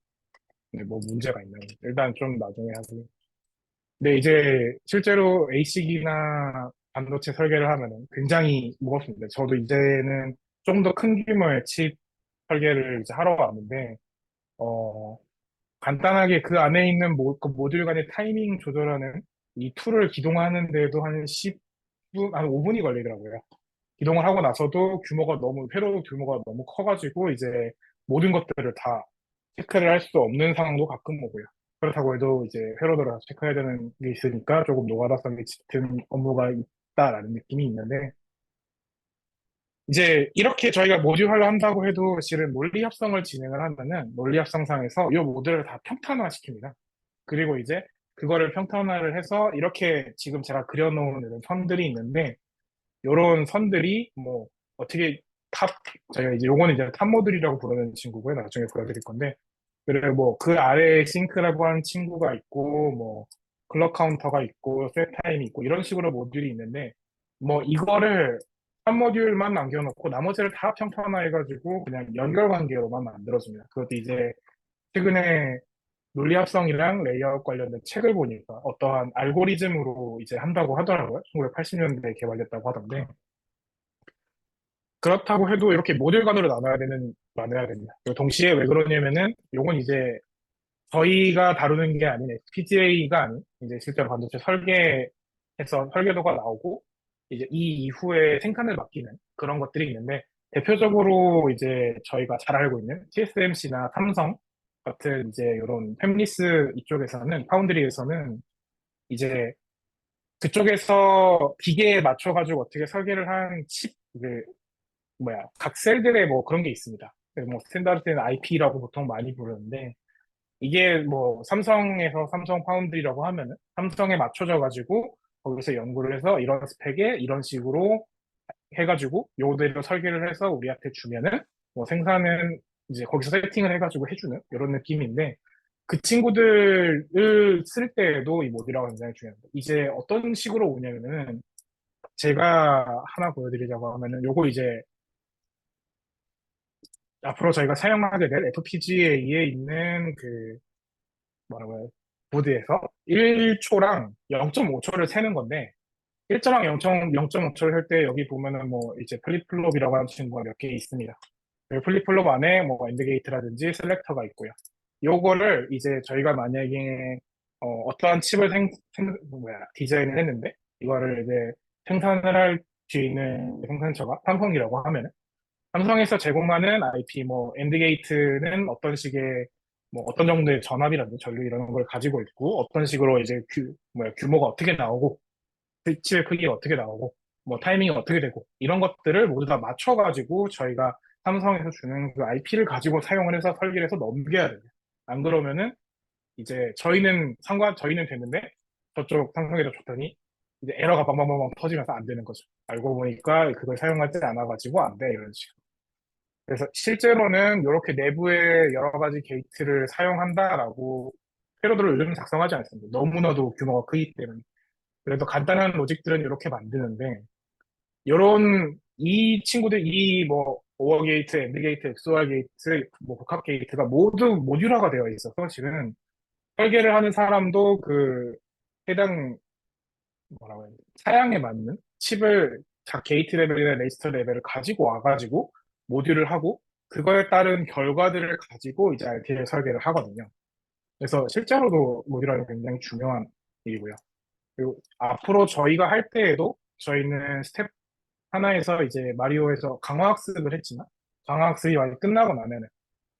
네, 뭐 문제가 있나요? 일단 좀 나중에 하고. 근데 이제 실제로 ASIC이나 반도체 설계를 하면은 굉장히 무겁습니다. 저도 이제는 좀 더 큰 규모의 칩 설계를 이제 하러 왔는데, 어, 간단하게 그 안에 있는 그 모듈 간의 타이밍 조절하는 이 툴을 기동하는데도 한 10분, 한 5분이 걸리더라고요. 기동을 하고 나서도 회로 규모가 너무 커가지고 이제 모든 것들을 다 체크를 할 수 없는 상황도 가끔 오고요. 그렇다고 해도 이제 회로 들어가서 체크해야 되는 게 있으니까 조금 노가다성이 짙은 업무가 있다라는 느낌이 있는데, 이제 이렇게 저희가 모듈화를 한다고 해도 실은 논리 합성을 진행을 하면은 논리 합성상에서 이 모듈을 다 평탄화 시킵니다. 그리고 이제 그거를 평탄화를 해서 이렇게 지금 제가 그려놓은 이런 선들이 있는데, 요런 선들이 뭐 어떻게 탑 저희가 이제 요거는 이제 탑 모듈이라고 부르는 친구고요. 나중에 보여드릴 건데, 그리고 뭐 그 아래에 싱크라고 하는 친구가 있고, 뭐 클럭 카운터가 있고 셋 타임이 있고 이런 식으로 모듈이 있는데, 뭐 이거를 한 모듈만 남겨놓고 나머지를 다 평탄화해가지고 그냥 연결 관계로만 만들어줍니다. 그것도 이제 최근에 논리합성이랑 레이아웃 관련된 책을 보니까 어떠한 알고리즘으로 이제 한다고 하더라고요. 1980년대에 개발됐다고 하던데, 그렇다고 해도 이렇게 모듈 간으로 나눠야 됩니다. 그리고 동시에 왜 그러냐면은, 요건 이제 저희가 다루는 게 아닌 FPGA가 아닌, 이제 실제로 반도체 설계도가 나오고, 이제 이 이후에 생산을 맡기는 그런 것들이 있는데, 대표적으로 이제 저희가 잘 알고 있는 TSMC나 삼성 같은 이제 이런 팹리스 이쪽에서는, 파운드리에서는 이제 그쪽에서 기계에 맞춰가지고 어떻게 설계를 한 각 셀들의 뭐 그런 게 있습니다. 그래서 뭐 스탠다드는 IP라고 보통 많이 부르는데, 이게 뭐 삼성에서 삼성 파운드리라고 하면은 삼성에 맞춰져 가지고 거기서 연구를 해서 이런 스펙에 이런 식으로 해가지고 요대로 설계를 해서 우리한테 주면은 뭐 생산은 이제 거기서 세팅을 해가지고 해주는 이런 느낌인데, 그 친구들을 쓸 때에도 이 모듈화가 굉장히 중요합니다. 이제 어떤 식으로 오냐면은, 제가 하나 보여드리자고 하면은 요거 이제 앞으로 저희가 사용하게 될 FPGA에 있는 그 뭐라고 해요? 보드에서 1초랑 0.5초를 세는 건데, 1초랑 0.5초를 할 때 여기 보면은 뭐 이제 플립플롭이라고 하는 친구가 몇 개 있습니다. 그 플립플롭 안에 뭐 엔드 게이트라든지 셀렉터가 있고요. 요거를 이제 저희가 만약에 떠한 칩을 디자인을 했는데, 이거를 이제 생산을 할 수 있는 생산처가 삼성이라고 하면은, 삼성에서 제공하는 IP, 뭐, 엔드게이트는 어떤 식의, 뭐, 어떤 정도의 전압이라든지 전류 이런 걸 가지고 있고, 어떤 식으로 이제 규모가 어떻게 나오고, 칩의 크기가 어떻게 나오고, 뭐, 타이밍이 어떻게 되고, 이런 것들을 모두 다 맞춰가지고 저희가 삼성에서 주는 그 IP를 가지고 사용을 해서 설계를 해서 넘겨야 돼요. 안 그러면은, 이제 저희는 되는데, 저쪽 삼성에서 줬더니, 이제 에러가 빵빵빵빵 터지면서 안 되는 거죠. 알고 보니까 그걸 사용하지 않아가지고 안 돼, 이런 식으로. 그래서 실제로는 이렇게 내부에 여러 가지 게이트를 사용한다라고 패러드를 요즘 작성하지 않습니다. 너무나도 규모가 크기 때문에. 그래도 간단한 로직들은 이렇게 만드는데, 이 친구들, 이 뭐, 오어 게이트, 엔드 게이트, 엑소알 게이트, 뭐, 복합 게이트가 모두 모듈화가 되어 있어서 실은 설계를 하는 사람도 그 해당 뭐라고 해야 돼? 사양에 맞는 칩을 자 게이트 레벨이나 레지스터 레벨을 가지고 와가지고 모듈을 하고, 그거에 따른 결과들을 가지고 이제 RTL 설계를 하거든요. 그래서 실제로도 모듈화는 굉장히 중요한 일이고요. 그리고 앞으로 저희가 할 때에도 저희는 스텝 하나에서 이제 마리오에서 강화학습을 했지만, 강화학습이 많이 끝나고 나면은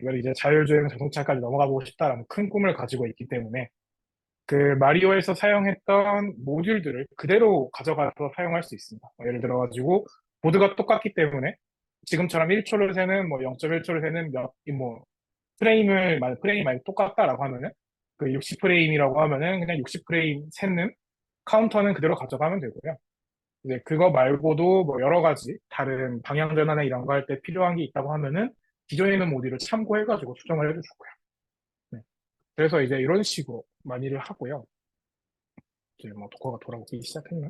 이걸 이제 자율주행 자동차까지 넘어가 보고 싶다라는 큰 꿈을 가지고 있기 때문에, 그 마리오에서 사용했던 모듈들을 그대로 가져가서 사용할 수 있습니다. 예를 들어가지고 보드가 똑같기 때문에 지금처럼 1초를 세는 뭐 0.1초를 세는 뭐 프레임이 만약 똑같다라고 하면은, 그 60프레임이라고 하면은 그냥 60프레임 세는 카운터는 그대로 가져가면 되고요. 이제 그거 말고도 뭐 여러 가지 다른 방향 전환이나 이런 거 할 때 필요한 게 있다고 하면은 기존에 있는 모듈을 참고해가지고 수정을 해도 좋고요. 네. 그래서 이제 이런 식으로 많이를 하고요. 이제 뭐 도커가 돌아오기 시작했나?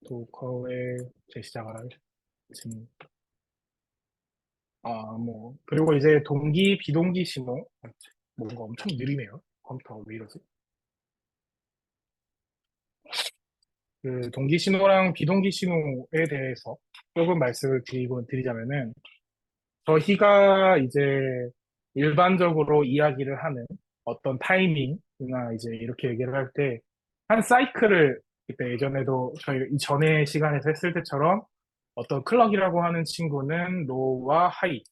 도커의 재시작을 지금 뭐 그리고 이제 동기 비동기 신호 뭔가 엄청 느리네요. 컴퓨터가 왜 이러지? 그 동기 신호랑 비동기 신호에 대해서 조금 말씀을 드리자면은 저희가 이제 일반적으로 이야기를 하는 어떤 타이밍이나 이제 이렇게 얘기를 할 때 한 사이클을 그때 예전에도 저희 이전에 시간에서 했을 때처럼 어떤 클럭이라고 하는 친구는 로우와 하이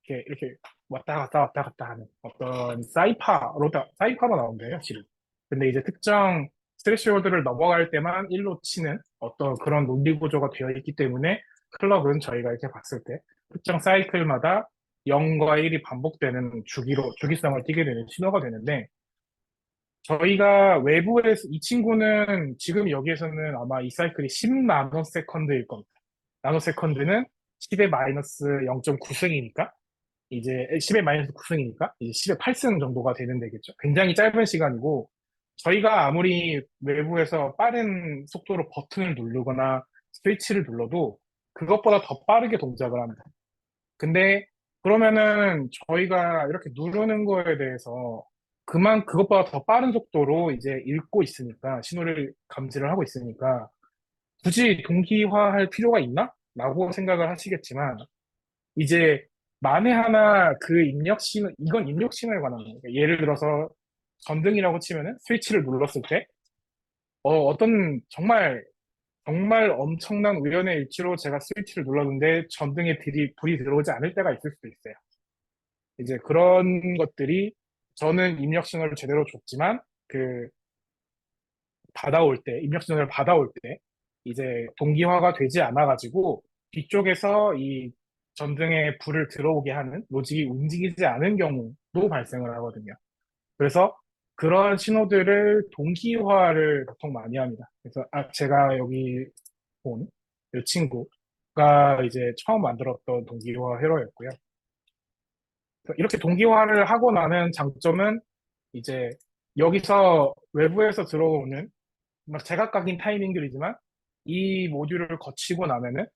이렇게 왔다 갔다 왔다 갔다 하는 어떤 사이파로 나온대요, 실은. 근데 이제 특정 스레시홀드를 넘어갈 때만 1로 치는 어떤 그런 논리 구조가 되어 있기 때문에 클럭은 저희가 이렇게 봤을 때 특정 사이클마다 0과 1이 반복되는 주기성을 띠게 되는 신호가 되는데 저희가 외부에서 이 친구는 지금 여기에서는 아마 이 사이클이 10 나노세컨드일 겁니다. 나노세컨드는 10의 마이너스 0.9승이니까 이제 10의 마이너스 9승이니까 이제 10의 8승 정도가 되는 되겠죠. 굉장히 짧은 시간이고 저희가 아무리 외부에서 빠른 속도로 버튼을 누르거나 스위치를 눌러도 그것보다 더 빠르게 동작을 합니다. 근데 그러면은 저희가 이렇게 누르는 거에 대해서 그것보다 더 빠른 속도로 이제 읽고 있으니까 신호를 감지를 하고 있으니까 굳이 동기화할 필요가 있나? 라고 생각을 하시겠지만 이제 만에 하나 그 이건 입력 신호에 관한 거예요. 예를 들어서 전등이라고 치면은 스위치를 눌렀을 때, 어떤 정말 엄청난 우연의 일치로 제가 스위치를 눌렀는데 전등에 불이 들어오지 않을 때가 있을 수도 있어요. 이제 그런 것들이 저는 입력 신호를 제대로 줬지만 그 입력 신호를 받아올 때 이제 동기화가 되지 않아가지고 뒤쪽에서 이 전등에 불을 들어오게 하는 로직이 움직이지 않은 경우도 발생을 하거든요. 그래서 그런 신호들을 동기화를 보통 많이 합니다. 그래서 제가 여기 본 이 친구가 이제 처음 만들었던 동기화 회로였고요. 그래서 이렇게 동기화를 하고 나는 장점은 이제 여기서 외부에서 들어오는 막 제각각인 타이밍들이지만 이 모듈을 거치고 나면은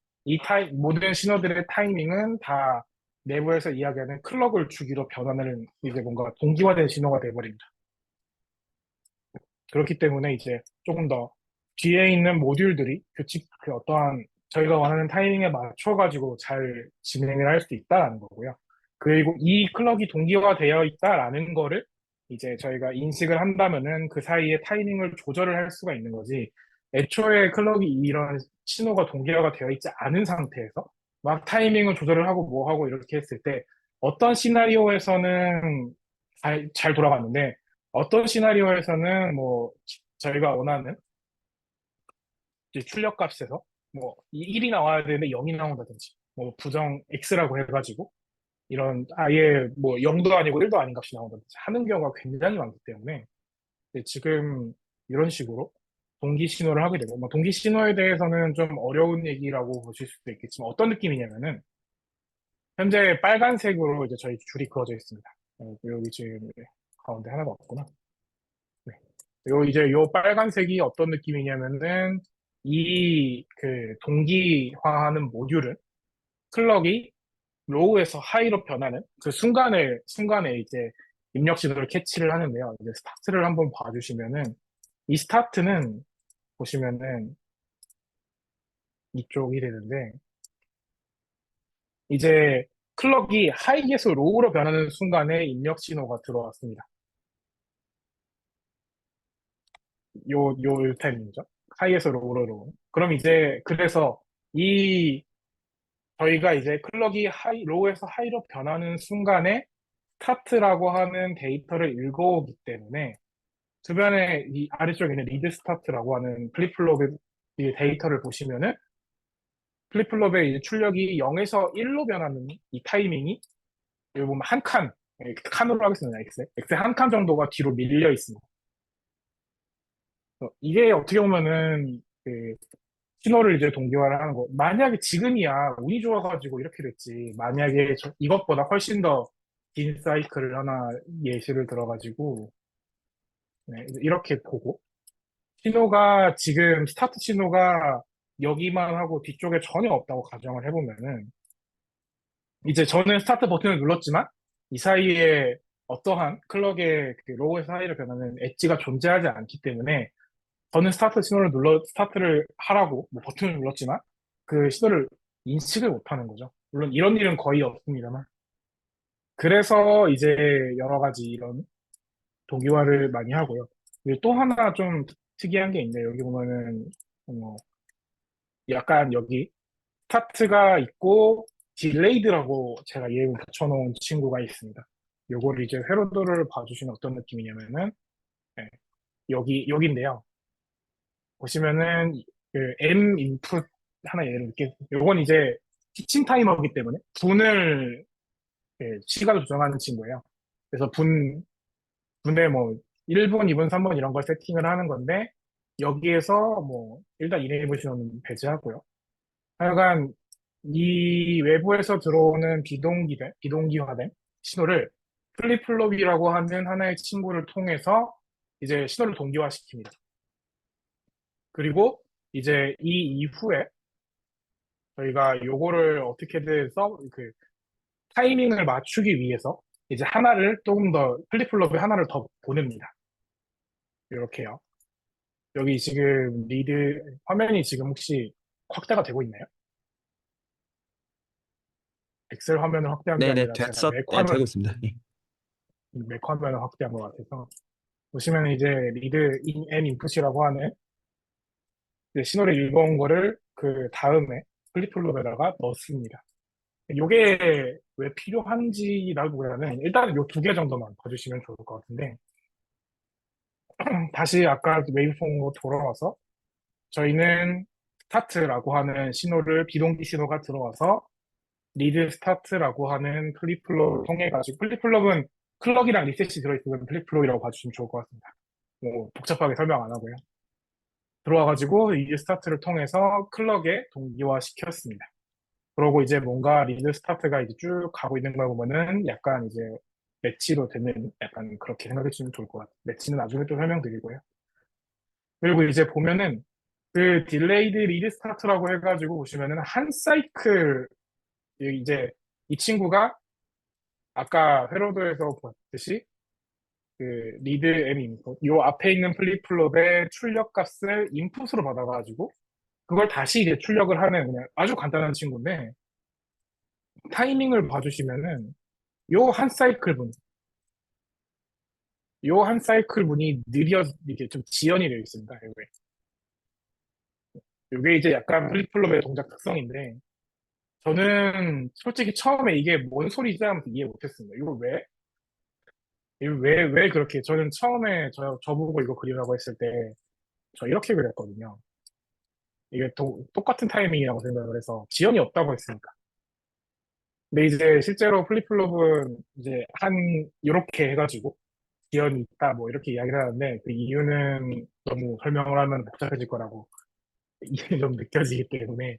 모든 신호들의 타이밍은 다 내부에서 이야기하는 클럭을 주기로 변환을 이제 뭔가 동기화된 신호가 돼버립니다. 그렇기 때문에 이제 조금 더 뒤에 있는 모듈들이 그 어떠한 저희가 원하는 타이밍에 맞춰가지고 잘 진행을 할 수 있다라는 거고요. 그리고 이 클럭이 동기화되어 있다라는 거를 이제 저희가 인식을 한다면은 그 사이에 타이밍을 조절을 할 수가 있는 거지. 애초에 클럭이 이런 신호가 동기화가 되어 있지 않은 상태에서 막 타이밍을 조절을 하고 뭐 하고 이렇게 했을 때 어떤 시나리오에서는 잘 돌아갔는데 어떤 시나리오에서는 뭐 저희가 원하는 이제 출력 값에서 뭐 1이 나와야 되는데 0이 나온다든지 뭐 부정 X라고 해가지고 이런 아예 뭐 0도 아니고 1도 아닌 값이 나온다든지 하는 경우가 굉장히 많기 때문에 지금 이런 식으로 동기 신호를 하게 되고 뭐 동기 신호에 대해서는 좀 어려운 얘기라고 보실 수도 있겠지만 어떤 느낌이냐면은 현재 빨간색으로 이제 저희 줄이 그어져 있습니다. 여기 지금 가운데 하나가 없구나. 네. 요 빨간색이 어떤 느낌이냐면은 그 동기화하는 모듈은 클럭이 로우에서 하이로 변하는 그 순간에 이제 입력 신호를 캐치를 하는데요. 이제 스타트를 한번 봐주시면은 이 스타트는 보시면은 이쪽이 되는데 이제 클럭이 하이에서 로우로 변하는 순간에 입력 신호가 들어왔습니다. 요 타이밍이죠. 하이에서 로우로. 그럼 이제 그래서 이 저희가 이제 클럭이 로우에서 하이로 변하는 순간에 스타트라고 하는 데이터를 읽어오기 때문에 주변에 이 아래쪽에 있는 리드 스타트라고 하는 플립플롭의 이 데이터를 보시면은 플립플롭의 이제 출력이 0에서 1로 변하는 이 타이밍이 여기 보면 칸으로 하겠습니다. X 한 칸 정도가 뒤로 밀려 있습니다. 이게 어떻게 보면은 그 신호를 이제 동기화를 하는 거. 만약에 지금이야 운이 좋아가지고 이렇게 됐지. 만약에 이것보다 훨씬 더 긴 사이클을 하나 예시를 들어가지고 네, 이렇게 보고 신호가 지금 스타트 신호가 여기만 하고 뒤쪽에 전혀 없다고 가정을 해보면은 이제 저는 스타트 버튼을 눌렀지만 이 사이에 어떠한 클럭의 그 로우에서 하이를 변하는 엣지가 존재하지 않기 때문에 저는 스타트를 하라고 뭐 버튼을 눌렀지만 그 신호를 인식을 못하는 거죠. 물론 이런 일은 거의 없습니다만. 그래서 이제 여러 가지 이런 동기화를 많이 하고요. 그리고 또 하나 좀 특이한 게 있는데 여기 보면은 어, 약간 여기 스타트가 있고 딜레이드라고 제가 예문 붙여놓은 친구가 있습니다. 요거를 이제 회로도를 봐주시면 어떤 느낌이냐면은 네, 여기인데요. 보시면은 그 M 인풋 하나 예를 들게 요건 이제 키친 타이머이기 때문에 분을 시간을 조정하는 친구예요. 그래서 분에 뭐 1분, 2분, 3분 이런 걸 세팅을 하는 건데 여기에서 뭐 일단 이네이블 신호는 배제하고요. 하여간 이 외부에서 들어오는 비동기화된 신호를 플립플롭이라고 하는 하나의 친구를 통해서 이제 신호를 동기화시킵니다. 그리고 이제 이 이후에 저희가 요거를 어떻게든 타이밍을 맞추기 위해서 이제 하나를 조금 더 플립플롭에 하나를 더 보냅니다. 이렇게요. 여기 지금 화면이 지금 혹시 확대가 되고 있나요? 엑셀 화면을 확대한 게 네네, 아니라 제가 네, 되고 있습니다. 예. 맥 화면을 확대한 것 같아서 보시면 이제 리드 인 앤 인풋이라고 하는 이제 신호를 읽어온 거를 그 다음에 플립플롭에다가 넣습니다. 요게 왜 필요한지라기보다는 일단 요 두 개 정도만 봐주시면 좋을 것 같은데 다시 아까 웨이브폼으로 돌아와서 저희는 스타트라고 하는 신호를 비동기 신호가 들어와서 리드 스타트라고 하는 플립플롭을 통해 가지고 플립플롭은 클럭이랑 리셋이 들어있으면 플립플롭이라고 봐주시면 좋을 것 같습니다. 뭐 복잡하게 설명 안 하고요. 들어와가지고 리드 스타트를 통해서 클럭에 동기화 시켰습니다. 그러고 이제 뭔가 리드 스타트가 이제 쭉 가고 있는 걸 보면은 약간 이제 매치로 되는 약간 그렇게 생각해 주시면 좋을 것 같아요. 매치는 나중에 또 설명드리고요. 그리고 이제 보면은 그 딜레이드 리드 스타트라고 해가지고 보시면은 한 사이클 이제 이 친구가 아까 회로도에서 봤듯이 그 리드 앤 인풋 요 앞에 있는 플립플롭의 출력 값을 인풋으로 받아가지고 그걸 다시 이제 출력을 하는 그냥 아주 간단한 친구인데 타이밍을 봐주시면은 요 한 사이클 분, 요 한 사이클 분이 이게 좀 지연이 되어 있습니다. 요게 이제 약간 플립플롭의 동작 특성인데 저는 솔직히 처음에 이게 뭔 소리지 하면서 이해 못했습니다. 왜 그렇게 저는 처음에 저보고 이거 그리라고 했을 때 저 이렇게 그렸거든요. 이게 똑같은 타이밍이라고 생각을 해서 지연이 없다고 했으니까. 근데 이제 실제로 플립플롭은 이제 요렇게 해가지고 지연이 있다 뭐 이렇게 이야기를 하는데 그 이유는 너무 설명을 하면 복잡해질 거라고 이게 좀 느껴지기 때문에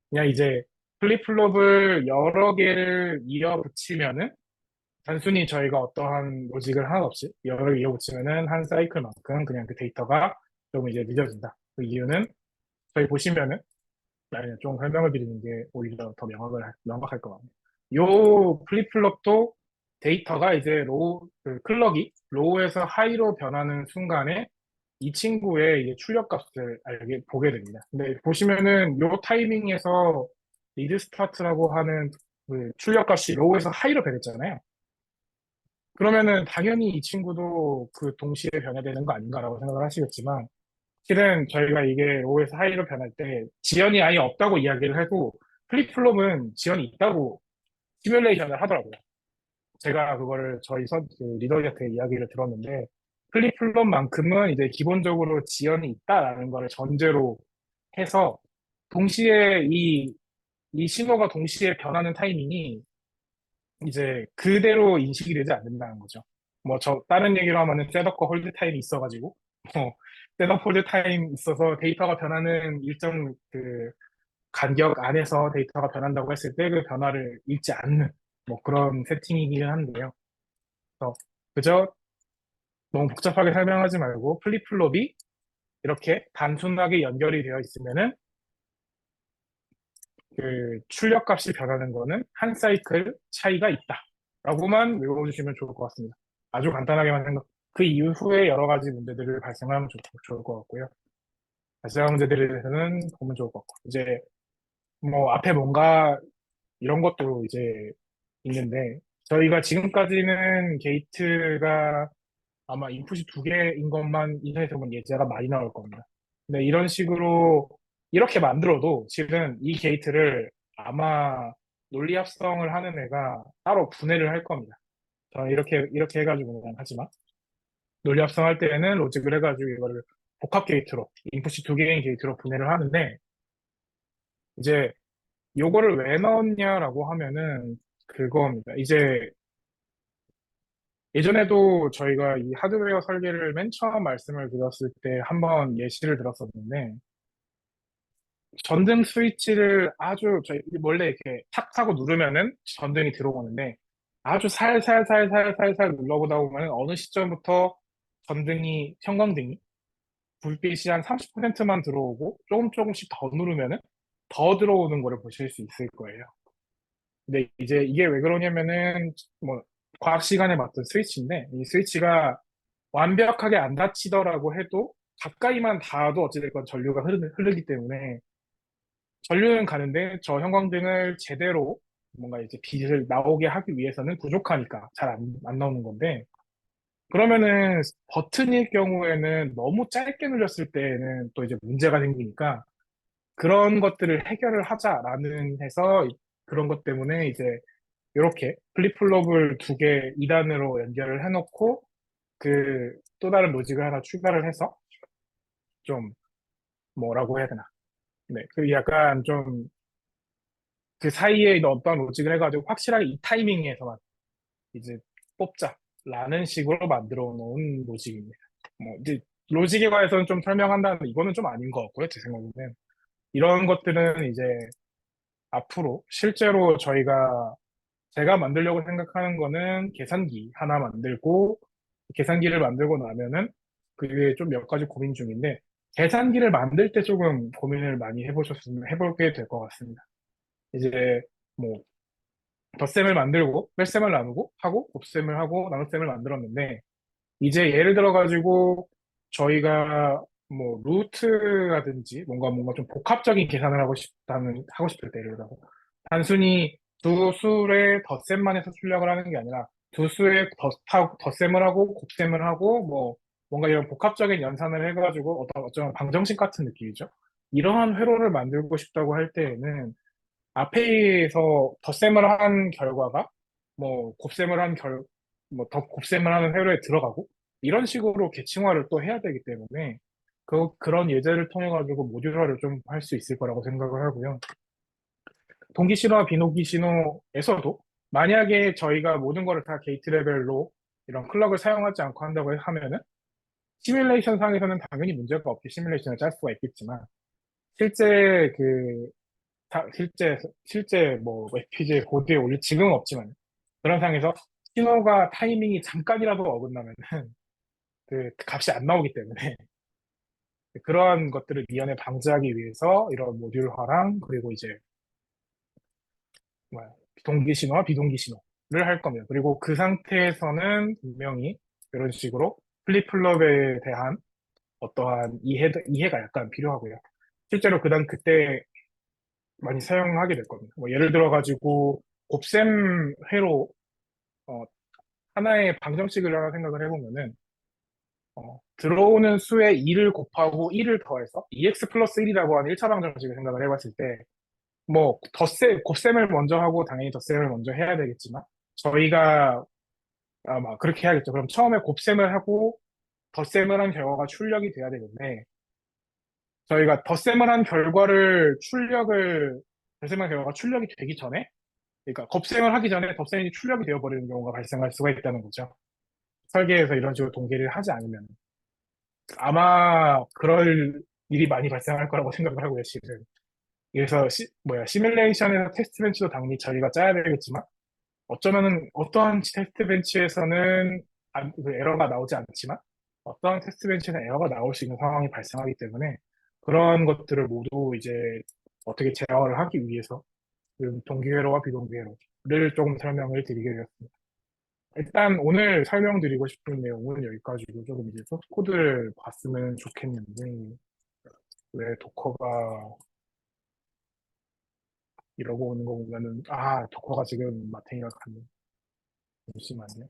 그냥 이제 플립플롭을 여러 개를 이어 붙이면은 단순히 저희가 어떠한 로직을 하나 없이 여러 개 이어 붙이면은 한 사이클만큼 그냥 그 데이터가 좀 이제 늦어진다. 그 이유는 저희 보시면은 아니, 좀 설명을 드리는 게 오히려 더 명확할 것 같네요. 요 플립플롭도 데이터가 이제 클럭이 로우에서 하이로 변하는 순간에 이 친구의 이제 출력 값을 보게 됩니다. 근데 보시면은 요 타이밍에서 리드 스타트라고 하는 그 출력 값이 로우에서 하이로 변했잖아요. 그러면은 당연히 이 친구도 그 동시에 변화되는 거 아닌가라고 생각을 하시겠지만 실은 저희가 이게 로우에서 하이로 변할 때 지연이 아예 없다고 이야기를 하고 플립플롭은 지연이 있다고 시뮬레이션을 하더라고요. 제가 그거를 그 리더한테 이야기를 들었는데 플립플롭만큼은 이제 기본적으로 지연이 있다라는 거를 전제로 해서 동시에 이 신호가 동시에 변하는 타이밍이 이제 그대로 인식이 되지 않는다는 거죠. 뭐 다른 얘기로 하면은 셋업과 홀드 타임이 있어가지고 뭐, 셋업홀드 타임 있어서 데이터가 변하는 일정 그 간격 안에서 데이터가 변한다고 했을 때 그 변화를 읽지 않는 뭐 그런 세팅이기는 한데요. 그래서 그저 너무 복잡하게 설명하지 말고 플립플롭이 이렇게 단순하게 연결이 되어 있으면은 그 출력 값이 변하는 거는 한 사이클 차이가 있다. 라고만 외워주시면 좋을 것 같습니다. 아주 간단하게만 생각, 그 이후에 여러 가지 문제들을 발생하면 좋을 것 같고요. 발생한 문제들에 대해서는 보면 좋을 것 같고. 이제 뭐 앞에 뭔가 이런 것도 이제 있는데, 저희가 지금까지는 게이트가 아마 인풋이 두 개인 것만 인터넷에 보면 예제가 많이 나올 겁니다. 근데 이런 식으로 이렇게 만들어도 실은 이 게이트를 아마 논리 합성을 하는 애가 따로 분해를 할 겁니다. 저는 이렇게 해가지고 그냥 하지만 논리 합성할 때에는 로직을 해가지고 이거를 복합 게이트로 인풋이 두 개인 게이트로 분해를 하는데 이제 요거를 왜 넣었냐라고 하면은 그겁니다. 이제 예전에도 저희가 이 하드웨어 설계를 맨 처음 말씀을 드렸을 때 한번 예시를 들었었는데, 전등 스위치를 아주, 저희 원래 이렇게 탁 하고 누르면은 전등이 들어오는데, 아주 살살살살살살 눌러보다 보면 어느 시점부터 전등이, 형광등이, 불빛이 한 30%만 들어오고, 조금씩 더 누르면은 더 들어오는 거를 보실 수 있을 거예요. 근데 이제 이게 왜 그러냐면은, 뭐, 과학 시간에 봤던 스위치인데, 이 스위치가 완벽하게 안 닫히더라고 해도 가까이만 닿아도 어찌됐건 전류가 흐르기 때문에 전류는 가는데 저 형광등을 제대로 뭔가 이제 빛을 나오게 하기 위해서는 부족하니까 잘 안 나오는 건데 그러면은 버튼일 경우에는 너무 짧게 눌렸을 때는 또 이제 문제가 생기니까 그런 것들을 해결을 하자라는 해서 그런 것 때문에 이제 이렇게 플립플롭을 두 개 2단으로 연결을 해놓고 그 또 다른 로직을 하나 추가를 해서 좀 뭐라고 해야 되나. 네, 그 약간 좀 그 사이에 어떤 로직을 해가지고 확실하게 이 타이밍에서만 이제 뽑자라는 식으로 만들어 놓은 로직입니다. 뭐 이제 로직에 관해서는 좀 설명한다는데 이거는 좀 아닌 것 같고요, 제 생각에는. 이런 것들은 이제 앞으로 실제로 제가 만들려고 생각하는 거는 계산기 하나 만들고 계산기를 만들고 나면은 그게 좀 몇 가지 고민 중인데 계산기를 만들 때 조금 고민을 많이 해보게 될 것 같습니다. 이제 뭐 덧셈을 만들고 뺄셈을 나누고 하고 곱셈을 하고 나눗셈을 만들었는데 이제 예를 들어 가지고 저희가 뭐 루트라든지 뭔가 좀 복합적인 계산을 하고 싶을 때 예를 들어서 단순히 두 수의 덧셈만 해서 출력을 하는 게 아니라 두 수의 덧셈을 하고 곱셈을 하고 뭐 뭔가 이런 복합적인 연산을 해가지고 어쩌면 방정식 같은 느낌이죠. 이러한 회로를 만들고 싶다고 할 때에는 앞에서 덧셈을 한 결과가 뭐 곱셈을 한 뭐 더 곱셈을 하는 회로에 들어가고 이런 식으로 계층화를 또 해야 되기 때문에 그런 예제를 통해 가지고 모듈화를 좀 할 수 있을 거라고 생각을 하고요. 동기 신호와 비동기 신호에서도 만약에 저희가 모든 거를 다 게이트 레벨로 이런 클럭을 사용하지 않고 한다고 하면은 시뮬레이션 상에서는 당연히 문제가 없게 시뮬레이션을 짤 수가 있겠지만 실제 실제 뭐 FPGA 보드에 올릴 지금은 없지만 그런 상에서 신호가 타이밍이 잠깐이라도 어긋나면 그 값이 안 나오기 때문에 그러한 것들을 미연에 방지하기 위해서 이런 모듈화랑 그리고 이제 뭐야 동기 신호와 비동기 신호를 할 겁니다. 그리고 그 상태에서는 분명히 이런 식으로 플립플롭에 대한 어떠한 이해가 약간 필요하고요. 실제로 그때 많이 사용하게 될 겁니다. 뭐 예를 들어 가지고 곱셈 회로 어, 하나의 방정식을 하나 생각을 해보면은 들어오는 수에 2를 곱하고 1을 더해서 2x 플러스 1이라고 하는 1차 방정식을 생각을 해봤을 때 뭐 곱셈을 먼저 하고 당연히 덧셈을 먼저 해야 되겠지만 저희가 아마 그렇게 해야겠죠. 그럼 처음에 곱셈을 하고 덧셈을 한 결과가 출력이 돼야 되는데 저희가 덧셈한 결과가 출력이 되기 전에 그러니까 곱셈을 하기 전에 덧셈이 출력이 되어버리는 경우가 발생할 수가 있다는 거죠. 설계에서 이런 식으로 동기를 하지 않으면. 아마 그럴 일이 많이 발생할 거라고 생각을 하고요, 실은. 그래서 시뮬레이션에서 테스트 벤치도 당연히 저희가 짜야 되겠지만, 어쩌면은 어떠한 테스트 벤치에서는 그 에러가 나오지 않지만, 어떠한 테스트 벤치에서 에러가 나올 수 있는 상황이 발생하기 때문에, 그런 것들을 모두 이제 어떻게 제어를 하기 위해서, 그 동기회로와 비동기회로를 조금 설명을 드리게 되었습니다. 일단 오늘 설명드리고 싶은 내용은 여기까지고 조금 이제 소스 코드를 봤으면 좋겠는데, 왜 도커가 이러고 오는 거 보면은, 도커가 지금 마탱이가 갔네. 잠시만요.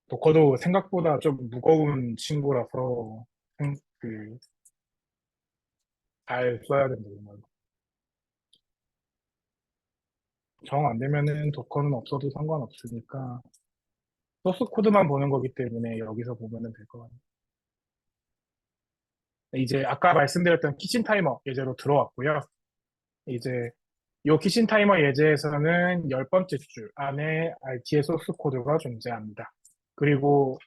도커도 생각보다 좀 무거운 친구라서, 그, 잘 써야 된다, 정말. 정 안 되면은 도커는 없어도 상관없으니까, 소스 코드만 보는 거기 때문에 여기서 보면은 될 것 같아요. 이제 아까 말씀드렸던 키친 타이머 예제로 들어왔고요. 이제 요 키친 타이머 예제에서는 10번째 줄 안에 RT의 소스 코드가 존재합니다. 그리고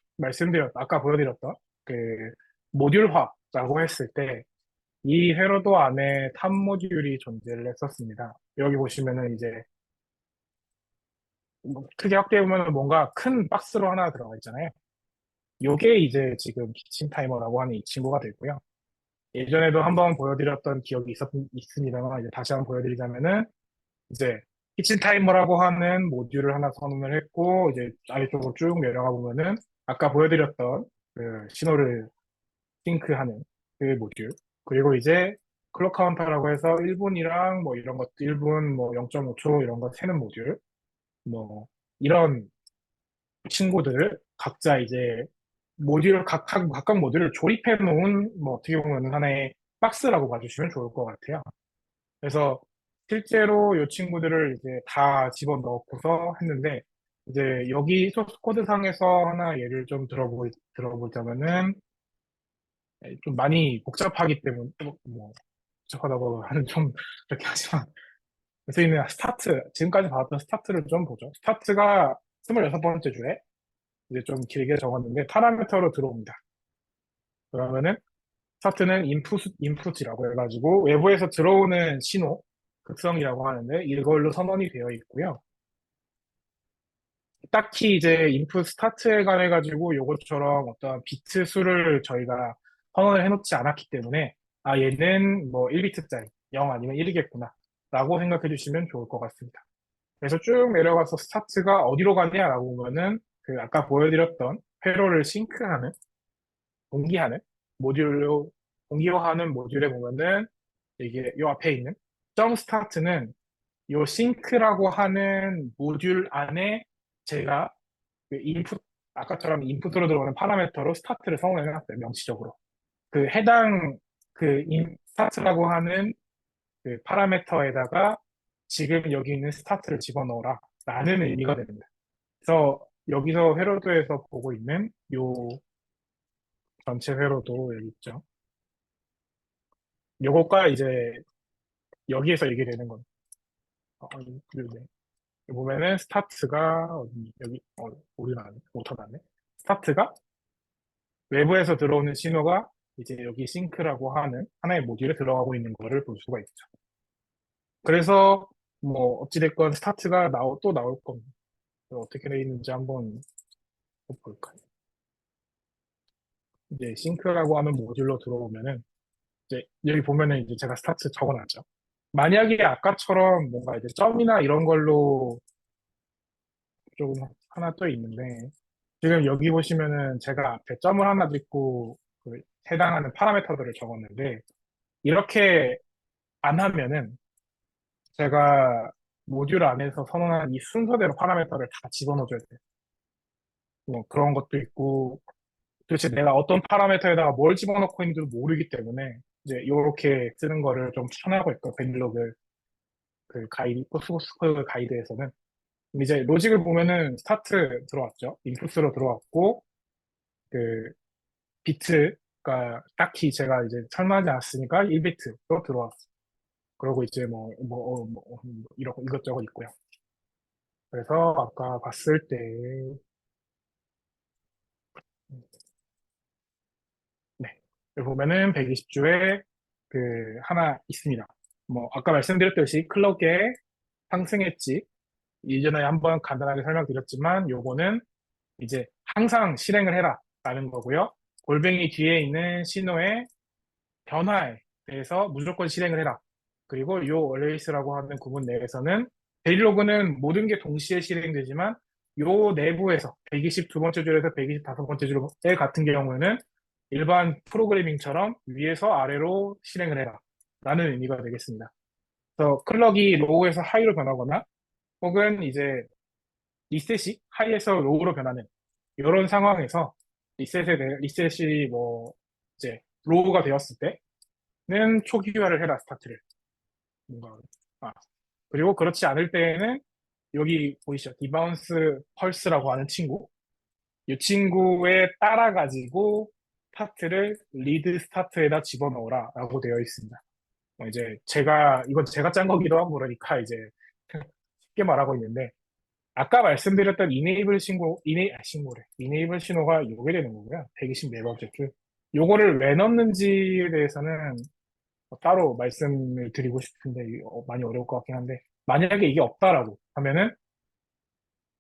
아까 보여드렸던 그 모듈화라고 했을 때 이 회로도 안에 탑 모듈이 존재를 했었습니다. 여기 보시면은 이제 크게 확대해 보면 뭔가 큰 박스로 하나 들어가 있잖아요. 요게 이제 지금 키친 타이머라고 하는 이 친구가 되고요. 예전에도 한번 보여드렸던 기억이 있습니다만 이제 다시 한번 보여드리자면은 이제 키친 타이머라고 하는 모듈을 하나 선언을 했고 이제 아래쪽으로 쭉 내려가 보면은 아까 보여드렸던 그 신호를 싱크하는 그 모듈 그리고 이제 클럭 카운터라고 해서 1분이랑 뭐 이런 것 1분 뭐 0.5초 이런 거 세는 모듈 뭐 이런 친구들을 각자 이제 각각 모듈을 조립해 놓은 뭐 어떻게 보면 하나의 박스라고 봐주시면 좋을 것 같아요. 그래서 실제로 이 친구들을 이제 다 집어넣고서 했는데, 이제 여기 소스 코드 상에서 하나 예를 좀 들어보자면은, 좀 많이 복잡하기 때문에, 뭐, 복잡하다고 하는 좀 그렇게 하지만, 그래서 있는 지금까지 봐왔던 스타트를 좀 보죠. 스타트가 26번째 주에 이제 좀 길게 적었는데, 파라미터로 들어옵니다. 그러면은, 스타트는 인풋이라고 해가지고, 외부에서 들어오는 신호, 극성이라고 하는데, 이걸로 선언이 되어 있고요. 딱히 이제 인풋 스타트에 관해 가지고 요것처럼 어떤 비트 수를 저희가 선언을 해놓지 않았기 때문에 얘는 뭐 1비트짜리 0 아니면 1이겠구나 라고 생각해 주시면 좋을 것 같습니다. 그래서 쭉 내려가서 스타트가 어디로 가냐라고 보면은 그 아까 보여드렸던 회로를 싱크하는 동기화하는 모듈로 동기화하는 모듈에 보면은 이게 요 앞에 있는 점 스타트는 요 싱크라고 하는 모듈 안에 제가 그 아까처럼 인풋으로 들어오는 파라미터로 스타트를 성공해놨어요, 명시적으로. 그 해당 스타트라고 하는 그 파라미터에다가 지금 여기 있는 스타트를 집어넣어라 라는 의미가 됩니다. 그래서 여기서 회로도에서 보고 있는 요 전체 회로도 여기 있죠. 요것과 이제 여기에서 얘기되는 건, 네. 보면은 스타트가 여기, 오류 나네, 오터 나네. 스타트가 외부에서 들어오는 신호가 이제 여기 싱크라고 하는 하나의 모듈에 들어가고 있는 거를 볼 수가 있죠. 그래서 뭐 어찌됐건 스타트가 또 나올 겁니다. 어떻게 돼 있는지 한번 볼까요? 이제 싱크라고 하는 모듈로 들어오면은 이제 여기 보면은 이제 제가 스타트 적어놨죠. 만약에 아까처럼 뭔가 이제 점이나 이런 걸로 조금 하나 또 있는데 지금 여기 보시면은 제가 앞에 점을 하나 짓고 그 해당하는 파라미터들을 적었는데 이렇게 안 하면은 제가 모듈 안에서 선언한 이 순서대로 파라미터를 다 집어넣어줘야 돼요. 뭐 그런 것도 있고 도대체 내가 어떤 파라미터에다가 뭘 집어넣고 있는지도 모르기 때문에 이제 이렇게 쓰는 거를 좀 추천하고 있고 벤rilog을 그 소스 가이드에서는 이제 로직을 보면은 스타트 들어왔죠. 인풋으로 들어왔고 그 비트가 딱히 제가 이제 설명하지 않았으니까 1비트로 들어왔어. 그러고 이제 이러고 이것저것 있고요. 그래서 아까 봤을 때, 네. 여기 보면은 120주에 그 하나 있습니다. 뭐, 아까 말씀드렸듯이 클럭에 상승했지. 이전에 한번 간단하게 설명드렸지만, 요거는 이제 항상 실행을 해라. 라는 거고요. 골뱅이 뒤에 있는 신호의 변화에 대해서 무조건 실행을 해라. 그리고 요 always라고 하는 구문 내에서는 데일로그는 모든 게 동시에 실행되지만 요 내부에서 122번째 줄에서 125번째 줄 같은 경우에는 일반 프로그래밍처럼 위에서 아래로 실행을 해라. 라는 의미가 되겠습니다. 그래서 클럭이 로우에서 하이로 변하거나 혹은 이제 리셋이 하이에서 로우로 변하는 이런 상황에서 리셋이 뭐 이제 로우가 되었을 때는 초기화를 해라 스타트를 뭔가 아 그리고 그렇지 않을 때에는 여기 보이시죠 디바운스 펄스라고 하는 친구 이 친구에 따라 가지고 스타트를 리드 스타트에다 집어넣어라 라고 되어 있습니다. 이제 이건 제가 짠 거기도 하고 그러니까 이제 쉽게 말하고 있는데 아까 말씀드렸던 이네이블 신호가 요게 되는 거고요. 124번째 줄. 요거를 왜 넣는지에 대해서는 따로 말씀을 드리고 싶은데 많이 어려울 것 같긴 한데 만약에 이게 없다라고 하면은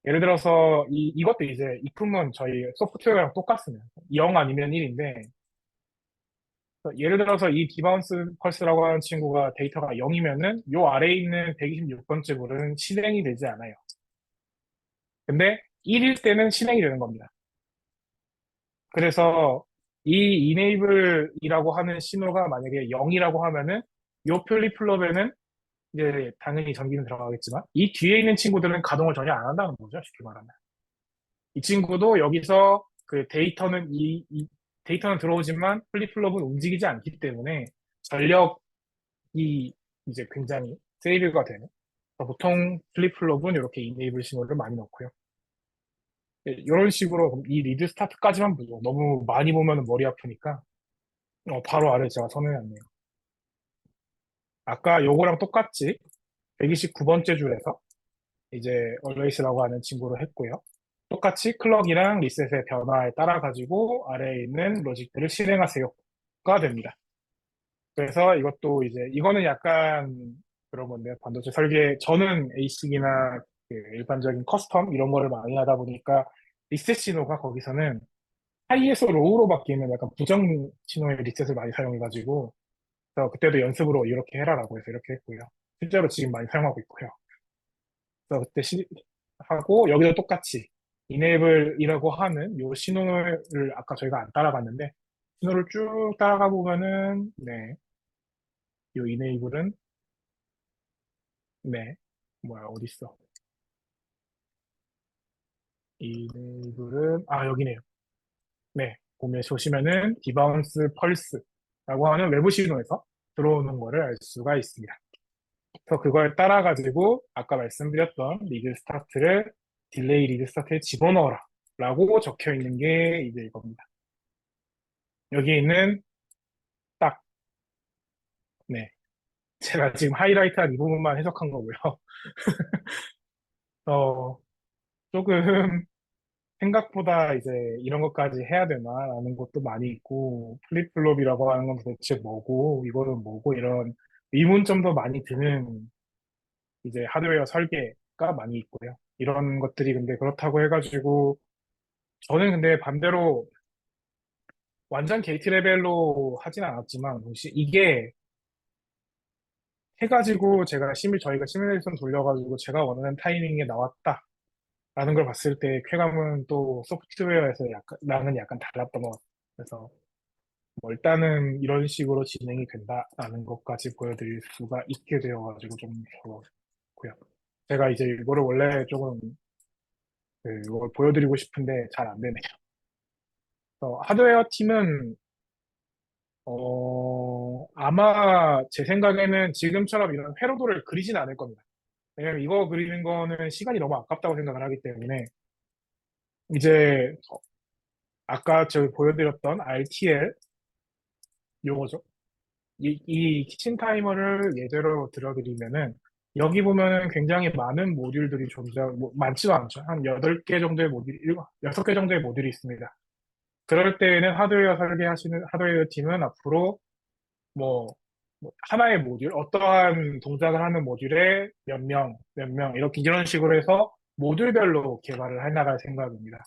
예를 들어서 이것도 이제 이품은 저희 소프트웨어랑 똑같습니다. 0 아니면 1인데 예를 들어서 이 디바운스 펄스라고 하는 친구가 데이터가 0이면은 요 아래에 있는 126번째 불은 실행이 되지 않아요. 근데 1일 때는 실행이 되는 겁니다. 그래서 이 enable이라고 하는 신호가 만약에 0이라고 하면은 요 플립플롭에는 이제 당연히 전기는 들어가겠지만 이 뒤에 있는 친구들은 가동을 전혀 안 한다는 거죠. 쉽게 말하면. 이 친구도 여기서 그 데이터는 들어오지만 플립플롭은 움직이지 않기 때문에 전력이 이제 굉장히 세이브가 되는. 그래서 보통 플립플롭은 이렇게 enable 신호를 많이 넣고요. 이런 식으로 이 리드 스타트까지만 보죠. 너무 많이 보면 머리 아프니까 바로 아래 제가 선회했네요. 아까 요거랑 똑같이 129번째 줄에서 이제 always라고 하는 친구를 했고요. 똑같이 클럭이랑 리셋의 변화에 따라 가지고 아래에 있는 로직들을 실행하세요가 됩니다. 그래서 이것도 이제 이거는 약간 그런 건데요. 반도체 설계 저는 ASIC이나 그 일반적인 커스텀 이런 거를 많이 하다 보니까 리셋 신호가 거기서는 하이에서 로우로 바뀌면 약간 부정 신호의 리셋을 많이 사용해가지고 그래서 그때도 연습으로 이렇게 해라라고 해서 이렇게 했고요. 실제로 지금 많이 사용하고 있고요. 그래서 그때 하고 여기도 똑같이 enable이라고 하는 요 신호를 아까 저희가 안 따라갔는데 신호를 쭉 따라가 보면은 네, 요 enable은 네, 뭐야 어디 있어? enable은 여기네요. 네, 보면 보시면은 디바운스 펄스라고 하는 외부 신호에서 들어오는 거를 알 수가 있습니다. 그래서 그걸 따라가지고 아까 말씀드렸던 리드 스타트를 딜레이 리드 스타트에 집어넣어라 라고 적혀 있는 게 이제 이겁니다. 여기 있는 딱, 네. 제가 지금 하이라이트한 이 부분만 해석한 거고요. 어, 조금 생각보다 이제 이런 것까지 해야 되나라는 것도 많이 있고, 플립플롭이라고 하는 건 도대체 뭐고, 이거는 뭐고, 이런 의문점도 많이 드는 이제 하드웨어 설계가 많이 있고요. 이런 것들이 근데 그렇다고 해가지고, 저는 근데 반대로 완전 게이트 레벨로 하진 않았지만, 혹시 이게 해가지고 저희가 시뮬레이션 돌려가지고 제가 원하는 타이밍에 나왔다라는 걸 봤을 때 쾌감은 또 소프트웨어에서 랑은 약간 달랐던 것 같아요. 그래서 뭐 일단은 이런 식으로 진행이 된다라는 것까지 보여드릴 수가 있게 되어가지고 좀 좋았고요. 제가 이제 이거를 원래 조금 이걸 보여드리고 싶은데 잘 안 되네요. 하드웨어 팀은 아마 제 생각에는 지금처럼 이런 회로도를 그리진 않을 겁니다. 왜냐면 이거 그리는 거는 시간이 너무 아깝다고 생각을 하기 때문에 이제 아까 저 보여드렸던 RTL 요거죠. 이 키친 타이머를 예제로 들어드리면은 여기 보면은 굉장히 많은 모듈들이 존재하고 많지도 않죠. 한 8개 정도의 모듈, 6개 정도의 모듈이 있습니다. 그럴 때에는 하드웨어 설계하시는 하드웨어 팀은 앞으로 뭐, 하나의 모듈, 어떠한 동작을 하는 모듈에 몇 명, 이렇게 이런 식으로 해서 모듈별로 개발을 해나갈 생각입니다.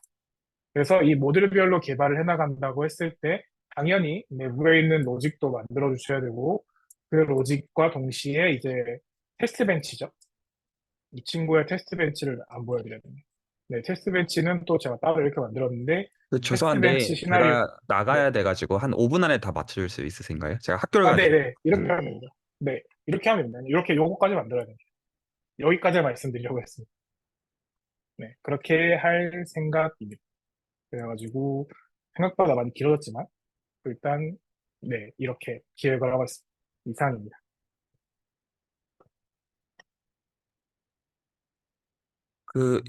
그래서 이 모듈별로 개발을 해나간다고 했을 때 당연히 내부에 있는 로직도 만들어 주셔야 되고 그 로직과 동시에 이제 테스트 벤치죠. 이 친구의 테스트 벤치를 안 보여드렸네요. 네, 테스트 벤치는 또 제가 따로 이렇게 만들었는데 테스트 벤치 죄송한데 시나리오. 제가 네. 나가야 돼가지고 한 5분 안에 다 맞춰줄 수 있으신가요? 제가 학교를 아, 가야 돼요. 네네. 이렇게 그 하면 됩니다. 네. 이렇게 하면 됩니다. 이렇게 요거까지 만들어야 됩니다. 여기까지 말씀드리려고 했습니다. 네. 그렇게 할 생각입니다. 그래가지고 생각보다 많이 길어졌지만 일단 네. 이렇게 기획을 하고 있습니다. 이상입니다.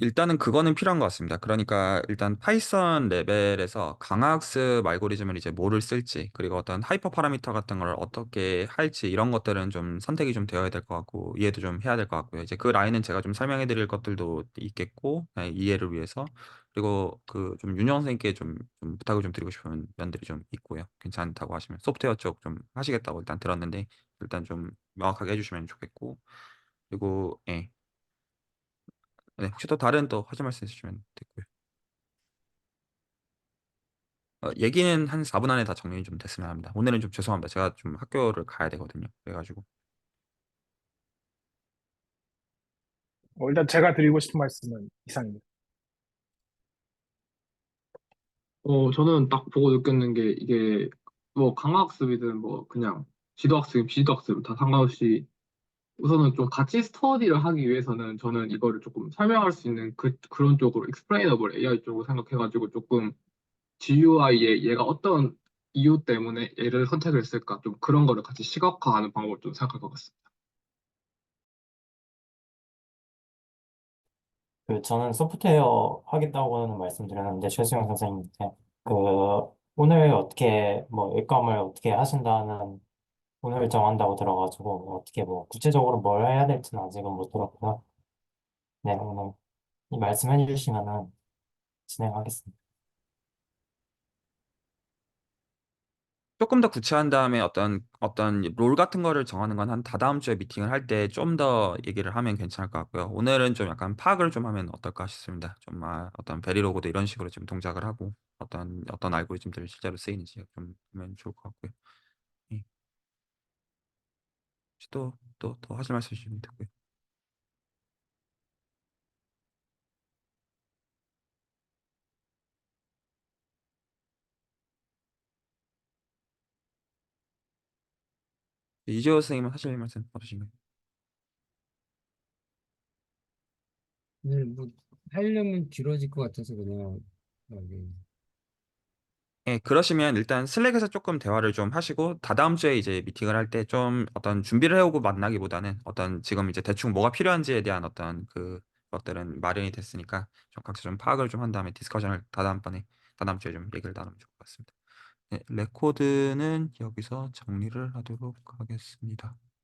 일단은 그거는 필요한 것 같습니다. 그러니까 일단 파이썬 레벨에서 강화학습 알고리즘을 이제 뭐를 쓸지, 그리고 어떤 하이퍼 파라미터 같은 걸 어떻게 할지 이런 것들은 좀 선택이 좀 되어야 될 것 같고 이해도 좀 해야 될 것 같고요. 이제 그 라인은 제가 좀 설명해 드릴 것들도 있겠고, 이해를 위해서. 그리고 그 좀 윤영 선생님께 좀 부탁을 좀 드리고 싶은 면들이 좀 있고요. 괜찮다고 하시면 소프트웨어 쪽 좀 하시겠다고 일단 들었는데 일단 좀 명확하게 해주시면 좋겠고. 그리고 네, 혹시 또 다른 또 하실 말씀 있으시면 됐고요. 얘기는 한 4분 안에 다 정리 좀 됐으면 합니다. 오늘은 좀 죄송합니다. 제가 좀 학교를 가야 되거든요. 그래가지고. 일단 제가 드리고 싶은 말씀은 이상입니다. 저는 딱 보고 느꼈는 게 이게 뭐 강화학습이든 뭐 그냥 지도학습, 비지도학습 다 상관없이 우선은 좀 같이 스터디를 하기 위해서는 저는 이거를 조금 설명할 수 있는 그런 쪽으로 explainable AI 쪽으로 생각해가지고 조금 GUI에 얘가 어떤 이유 때문에 얘를 선택을 했을까 좀 그런 거를 같이 시각화하는 방법을 좀 생각할 것 같습니다. 저는 소프트웨어 하겠다고는 말씀드렸는데, 최수영 선생님한테, 그, 오늘 어떻게, 뭐, 일감을 어떻게 하신다는, 오늘 정한다고 들어가지고, 어떻게 뭐, 구체적으로 뭘 해야 될지는 아직은 못 들었고요. 네, 오늘 이 말씀해 주시면은 진행하겠습니다. 조금 더 구체한 다음에 어떤 롤 같은 거를 정하는 건 한 다다음 주에 미팅을 할 때 좀 더 얘기를 하면 괜찮을 것 같고요. 오늘은 좀 약간 파악을 좀 하면 어떨까 싶습니다. 어떤 베리로그도 이런 식으로 좀 동작을 하고 어떤 알고리즘들이 실제로 쓰이는지 좀 보면 좋을 것 같고요. 예. 혹시 또 더 하실 말씀 있으시면 되고요. 이재호 선생님은 하실 말씀 없으신가요? 네, 뭐 하려면 길어질 것 같아서 그냥 여기 예, 그러시면 일단 슬랙에서 조금 대화를 좀 하시고 다다음 주에 이제 미팅을 할 때 좀 어떤 준비를 해오고 만나기보다는 어떤 지금 이제 대충 뭐가 필요한지에 대한 어떤 그 것들은 마련이 됐으니까 좀 각자 좀 파악을 좀 한 다음에 디스커션을 다다음 주에 좀 얘기를 나누면 좋을 것 같습니다. 네, 레코드는 여기서 정리를 하도록 하겠습니다.